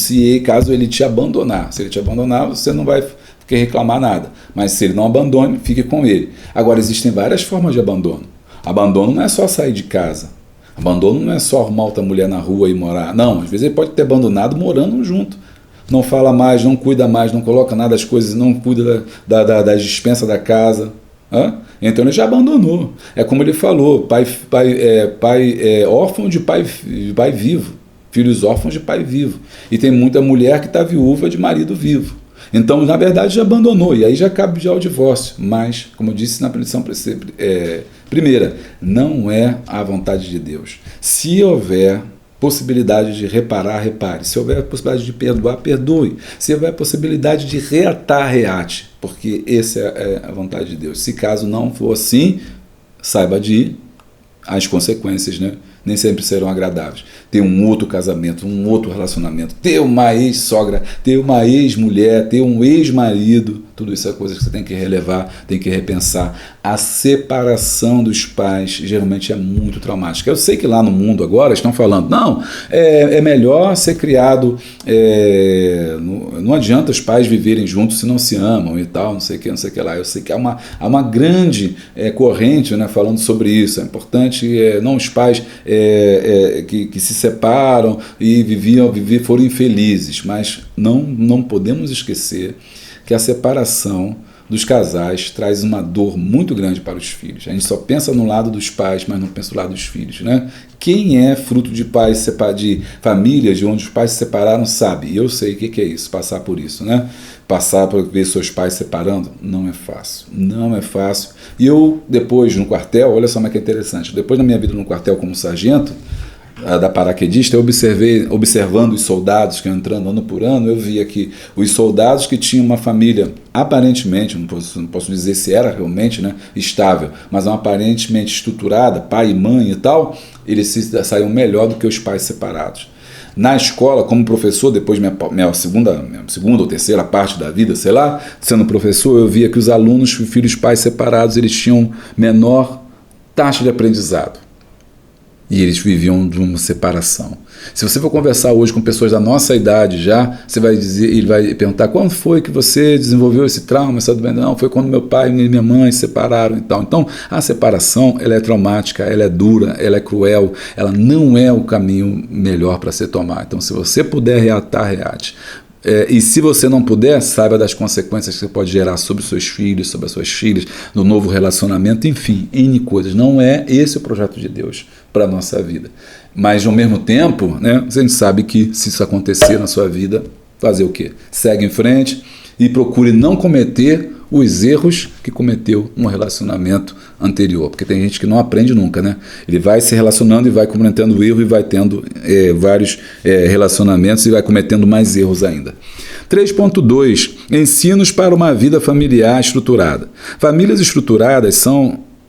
caso ele te abandonar. Se ele te abandonar, você não vai reclamar nada. Mas se ele não abandone, fique com ele. Agora, existem várias formas de abandono. Abandono não é só sair de casa. Abandono não é só arrumar outra mulher na rua e morar. Não, às vezes ele pode ter abandonado morando junto. Não fala mais, não cuida mais, não coloca nada das coisas, não cuida das dispensas da casa. Então ele já abandonou. É como ele falou, órfão de pai vivo, filhos órfãos de pai vivo. E tem muita mulher que está viúva de marido vivo. Então, na verdade, já abandonou, e aí já cabe já o divórcio. Mas, como eu disse na lição primeira, não é a vontade de Deus. Se houver possibilidade de reparar, repare. Se houver possibilidade de perdoar, perdoe. Se houver possibilidade de reatar, reate. Porque essa é a vontade de Deus. Se caso não for assim, saiba as consequências, né? Nem sempre serão agradáveis. Ter um outro casamento, um outro relacionamento, ter uma ex-sogra, ter uma ex-mulher, ter um ex-marido, tudo isso é coisa que você tem que relevar, tem que repensar. A separação dos pais geralmente é muito traumática. Eu sei que lá no mundo agora estão falando, não, é melhor ser criado, não adianta os pais viverem juntos se não se amam e tal, não sei o que lá. Eu sei que há uma grande corrente, né, falando sobre isso. É importante, não os pais que se separam e foram infelizes, mas não podemos esquecer que a separação dos casais traz uma dor muito grande para os filhos. A gente só pensa no lado dos pais, mas não pensa no lado dos filhos, né? Quem é fruto de de famílias de onde os pais se separaram sabe, e eu sei o que é isso, passar por isso, né? Passar por ver seus pais separando, não é fácil, não é fácil. E eu, depois, no quartel, olha só como é que é interessante, depois da minha vida no quartel como sargento, da paraquedista, eu observando os soldados que iam entrando ano por ano, eu via que os soldados que tinham uma família aparentemente, não posso dizer se era realmente, né, estável, mas aparentemente estruturada, pai e mãe e tal, eles saíam melhor do que os pais separados. Na escola, como professor, depois minha segunda ou terceira parte da vida, sei lá, sendo professor, eu via que os alunos, filhos pais separados, eles tinham menor taxa de aprendizado. E eles viviam de uma separação. Se você for conversar hoje com pessoas da nossa idade já, ele vai perguntar, quando foi que você desenvolveu esse trauma? Não, foi quando meu pai e minha mãe se separaram e tal. Então, a separação, ela é traumática, ela é dura, ela é cruel, ela não é o caminho melhor para se tomar. Então, se você puder reatar, reate. E se você não puder, saiba das consequências que você pode gerar sobre os seus filhos, sobre as suas filhas, no novo relacionamento, enfim, N coisas. Não é esse o projeto de Deus para a nossa vida. Mas, ao mesmo tempo, né, a gente sabe que se isso acontecer na sua vida, fazer o quê? Segue em frente e procure não cometer os erros que cometeu no relacionamento anterior, porque tem gente que não aprende nunca, né? Ele vai se relacionando e vai cometendo erro e vai tendo vários relacionamentos e vai cometendo mais erros ainda. 3.2. Ensinos para uma vida familiar estruturada. Famílias estruturadas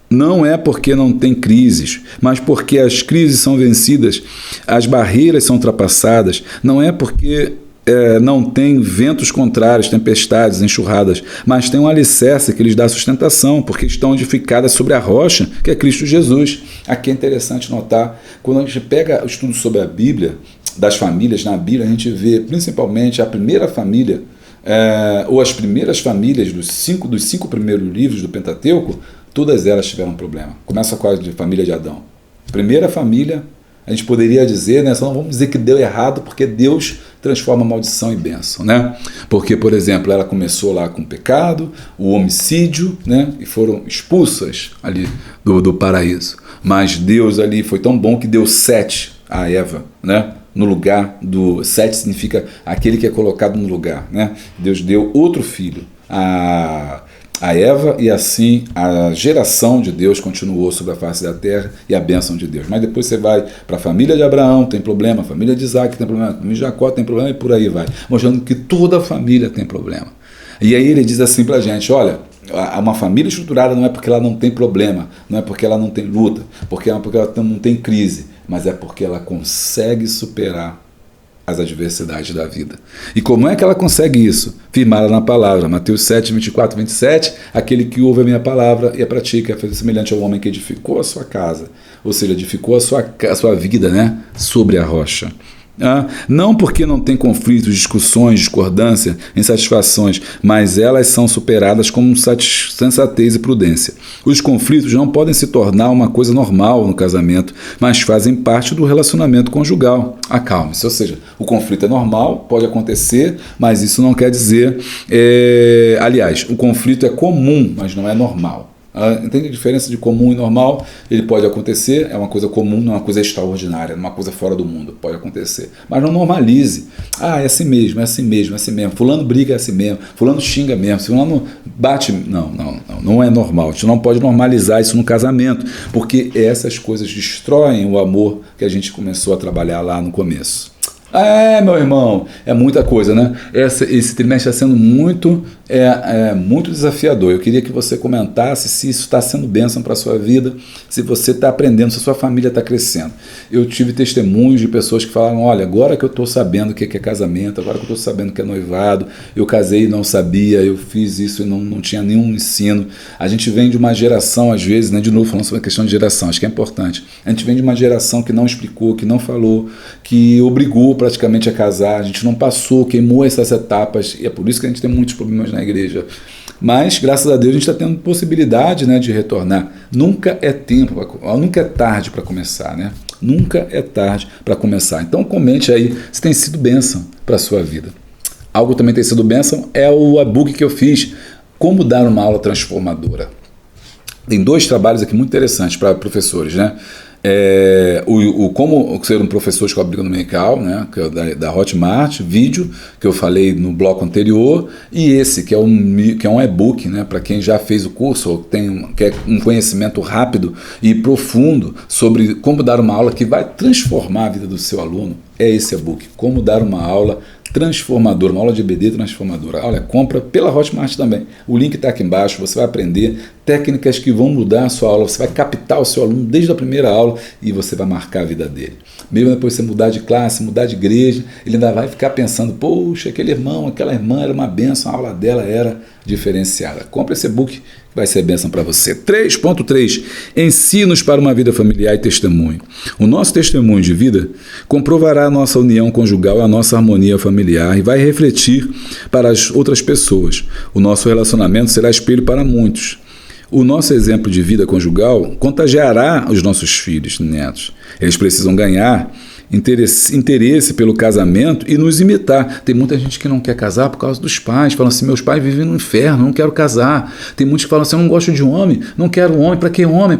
não é porque não tem crises, mas porque as crises são vencidas, as barreiras são ultrapassadas, não é porque não tem ventos contrários, tempestades, enxurradas, mas tem um alicerce que lhes dá sustentação, porque estão edificadas sobre a rocha, que é Cristo Jesus. Aqui é interessante notar, quando a gente pega o estudo sobre a Bíblia, das famílias na Bíblia, a gente vê principalmente a primeira família, ou as primeiras famílias dos cinco primeiros livros do Pentateuco, todas elas tiveram problema. Começa com a família de Adão. Primeira família, a gente poderia dizer, né, só não vamos dizer que deu errado, porque Deus transforma maldição em bênção, né? Porque, por exemplo, ela começou lá com o pecado, o homicídio, né? E foram expulsas ali do paraíso. Mas Deus ali foi tão bom que deu Sete a Eva, né? No lugar do... Sete significa aquele que é colocado no lugar, né? Deus deu outro filho a Eva, e assim a geração de Deus continuou sobre a face da terra e a bênção de Deus. Mas depois você vai para a família de Abraão, tem problema, a família de Isaac tem problema, a família de Jacó tem problema, e por aí vai, mostrando que toda a família tem problema. E aí ele diz assim para a gente, olha, uma família estruturada não é porque ela não tem problema, não é porque ela não tem luta, porque ela não tem crise, mas é porque ela consegue superar as adversidades da vida. E como é que ela consegue isso? Firmada na palavra. Mateus 7, 24, 27, aquele que ouve a minha palavra e a pratica, é semelhante ao homem que edificou a sua casa, ou seja, edificou a sua vida, né, sobre a rocha. Não porque não tem conflitos, discussões, discordância, insatisfações, mas elas são superadas com sensatez e prudência. Os conflitos não podem se tornar uma coisa normal no casamento, mas fazem parte do relacionamento conjugal. Acalme-se, ou seja, o conflito é normal, pode acontecer, mas isso não quer dizer... Aliás, o conflito é comum, mas não é normal. Entende a diferença de comum e normal? Ele pode acontecer, é uma coisa comum, não é uma coisa extraordinária, não é uma coisa fora do mundo, pode acontecer. Mas não normalize. É assim mesmo, é assim mesmo, é assim mesmo. Fulano briga, é assim mesmo. Fulano xinga mesmo. Fulano bate. Não é normal. A gente não pode normalizar isso no casamento, porque essas coisas destroem o amor que a gente começou a trabalhar lá no começo. Meu irmão, é muita coisa, né? Esse trimestre está sendo muito desafiador. Eu queria que você comentasse se isso está sendo bênção para a sua vida, se você está aprendendo, se a sua família está crescendo. Eu tive testemunhos de pessoas que falaram, olha, agora que eu estou sabendo o que é casamento, agora que eu estou sabendo o que é noivado, eu casei e não sabia, eu fiz isso e não tinha nenhum ensino. A gente vem de uma geração, às vezes, né, de novo falando sobre a questão de geração, acho que é importante, a gente vem de uma geração que não explicou, que não falou, que obrigou praticamente a casar, a gente não passou, queimou essas etapas, e é por isso que a gente tem muitos problemas na igreja. Mas, graças a Deus, a gente está tendo possibilidade, né, de retornar. Nunca é tarde para começar, né? Nunca é tarde para começar. Então, comente aí se tem sido bênção para a sua vida. Algo também tem sido bênção é o e-book que eu fiz, Como Dar uma Aula Transformadora. Tem 2 trabalhos aqui muito interessantes para professores, né? Como ser um professor de escola bíblica dominical, né, que é da Hotmart, vídeo que eu falei no bloco anterior, e esse que é um e-book, né, para quem já fez o curso ou quer um conhecimento rápido e profundo sobre como dar uma aula que vai transformar a vida do seu aluno. É esse e-book, Como Dar uma Aula Transformadora, uma aula de EBD transformadora. Olha, compra pela Hotmart também. O link está aqui embaixo, você vai aprender técnicas que vão mudar a sua aula, você vai captar o seu aluno desde a primeira aula e você vai marcar a vida dele. Mesmo depois você mudar de classe, mudar de igreja, ele ainda vai ficar pensando, poxa, aquele irmão, aquela irmã era uma bênção, a aula dela era diferenciada. Compre esse e-book que vai ser bênção para você. 3.3. Ensinos para uma vida familiar e testemunho. O nosso testemunho de vida comprovará a nossa união conjugal, a nossa harmonia familiar e vai refletir para as outras pessoas. O nosso relacionamento será espelho para muitos. O nosso exemplo de vida conjugal contagiará os nossos filhos e netos. Eles precisam ganhar interesse pelo casamento e nos imitar. Tem muita gente que não quer casar por causa dos pais, falam assim, meus pais vivem no inferno, não quero casar. Tem muitos que falam assim, eu não gosto de homem, não quero homem, para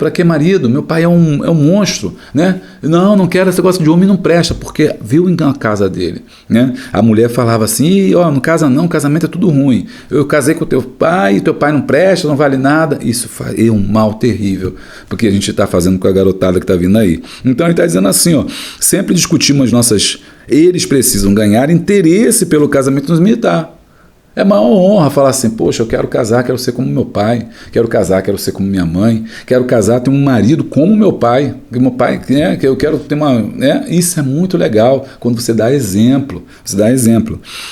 que marido? Meu pai é um monstro, né? Não quero esse negócio de homem, não presta, porque viu na casa dele, né? A mulher falava assim, não casa não, casamento é tudo ruim, eu casei com teu pai não presta, não vale nada. Isso é um mal terrível, porque a gente está fazendo com a garotada que está vindo aí. Então ele está dizendo assim, sempre discutimos eles precisam ganhar interesse pelo casamento e nos imitar. É uma honra falar assim, poxa, eu quero casar, quero ser como meu pai, quero casar, quero ser como minha mãe, quero casar, ter um marido como meu pai, que eu quero ter isso é muito legal, quando você dá exemplo,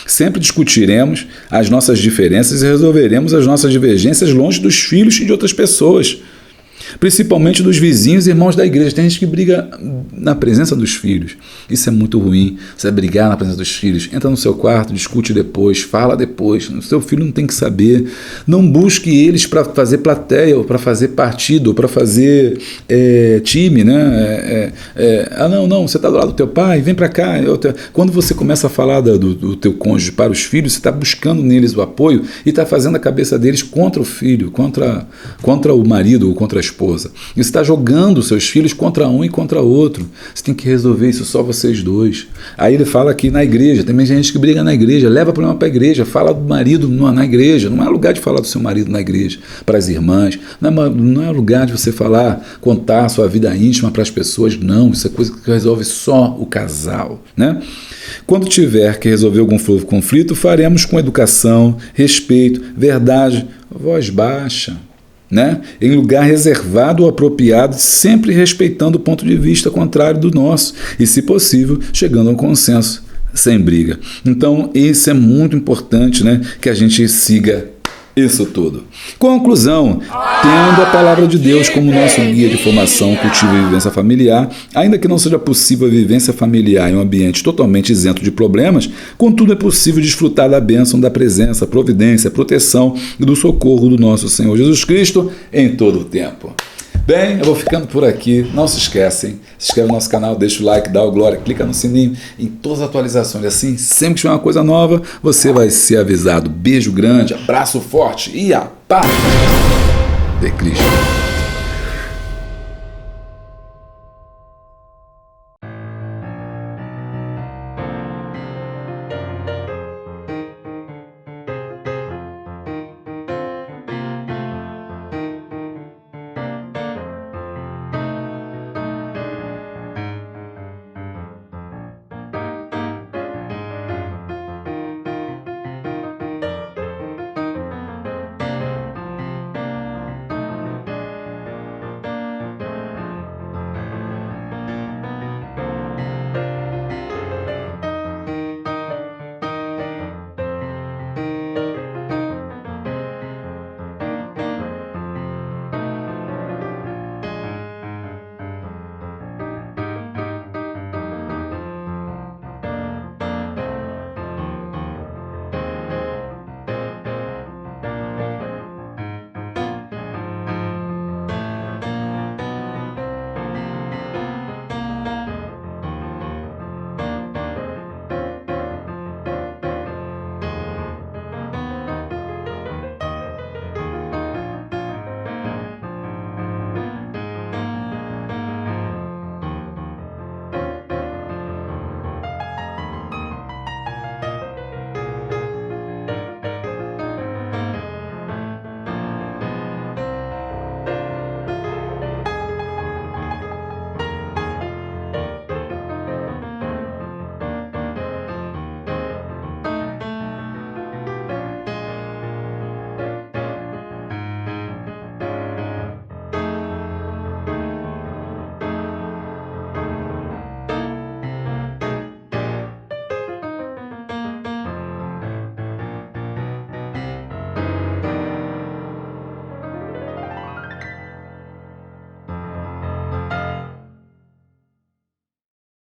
Sempre discutiremos as nossas diferenças e resolveremos as nossas divergências longe dos filhos e de outras pessoas. Principalmente dos vizinhos e irmãos da igreja. Tem gente que briga na presença dos filhos. Isso é muito ruim. Você vai brigar na presença dos filhos. Entra no seu quarto, discute depois, fala depois. O seu filho não tem que saber. Não busque eles para fazer plateia, ou para fazer partido, ou para fazer time, né? Não, você está do lado do teu pai, vem para cá. Quando você começa a falar do teu cônjuge para os filhos, você está buscando neles o apoio e está fazendo a cabeça deles contra o filho, contra o marido ou contra a esposa. E você está jogando seus filhos contra um e contra outro. Você tem que resolver isso só vocês dois. Aí ele fala aqui na igreja, tem gente que briga na igreja, leva o problema para a igreja, fala do marido na igreja. Não é lugar de falar do seu marido na igreja, para as irmãs. Não é lugar de você contar a sua vida íntima para as pessoas. Não, isso é coisa que resolve só o casal, né? Quando tiver que resolver algum conflito, faremos com educação, respeito, verdade, voz baixa, né? Em lugar reservado ou apropriado, sempre respeitando o ponto de vista contrário do nosso e, se possível, chegando a um consenso, sem briga. Então, isso é muito importante, né? Que a gente siga isso tudo. Conclusão: tendo a palavra de Deus como nosso guia de formação, cultivo e vivência familiar, ainda que não seja possível a vivência familiar em um ambiente totalmente isento de problemas, contudo é possível desfrutar da bênção, da presença, providência, proteção e do socorro do nosso Senhor Jesus Cristo em todo o tempo. Bem, eu vou ficando por aqui. Não se esquecem, se inscreve no nosso canal, deixa o like, dá o glória, clica no sininho em todas as atualizações. Assim, sempre que tiver uma coisa nova, você vai ser avisado. Beijo grande, abraço forte e a paz de Cristo.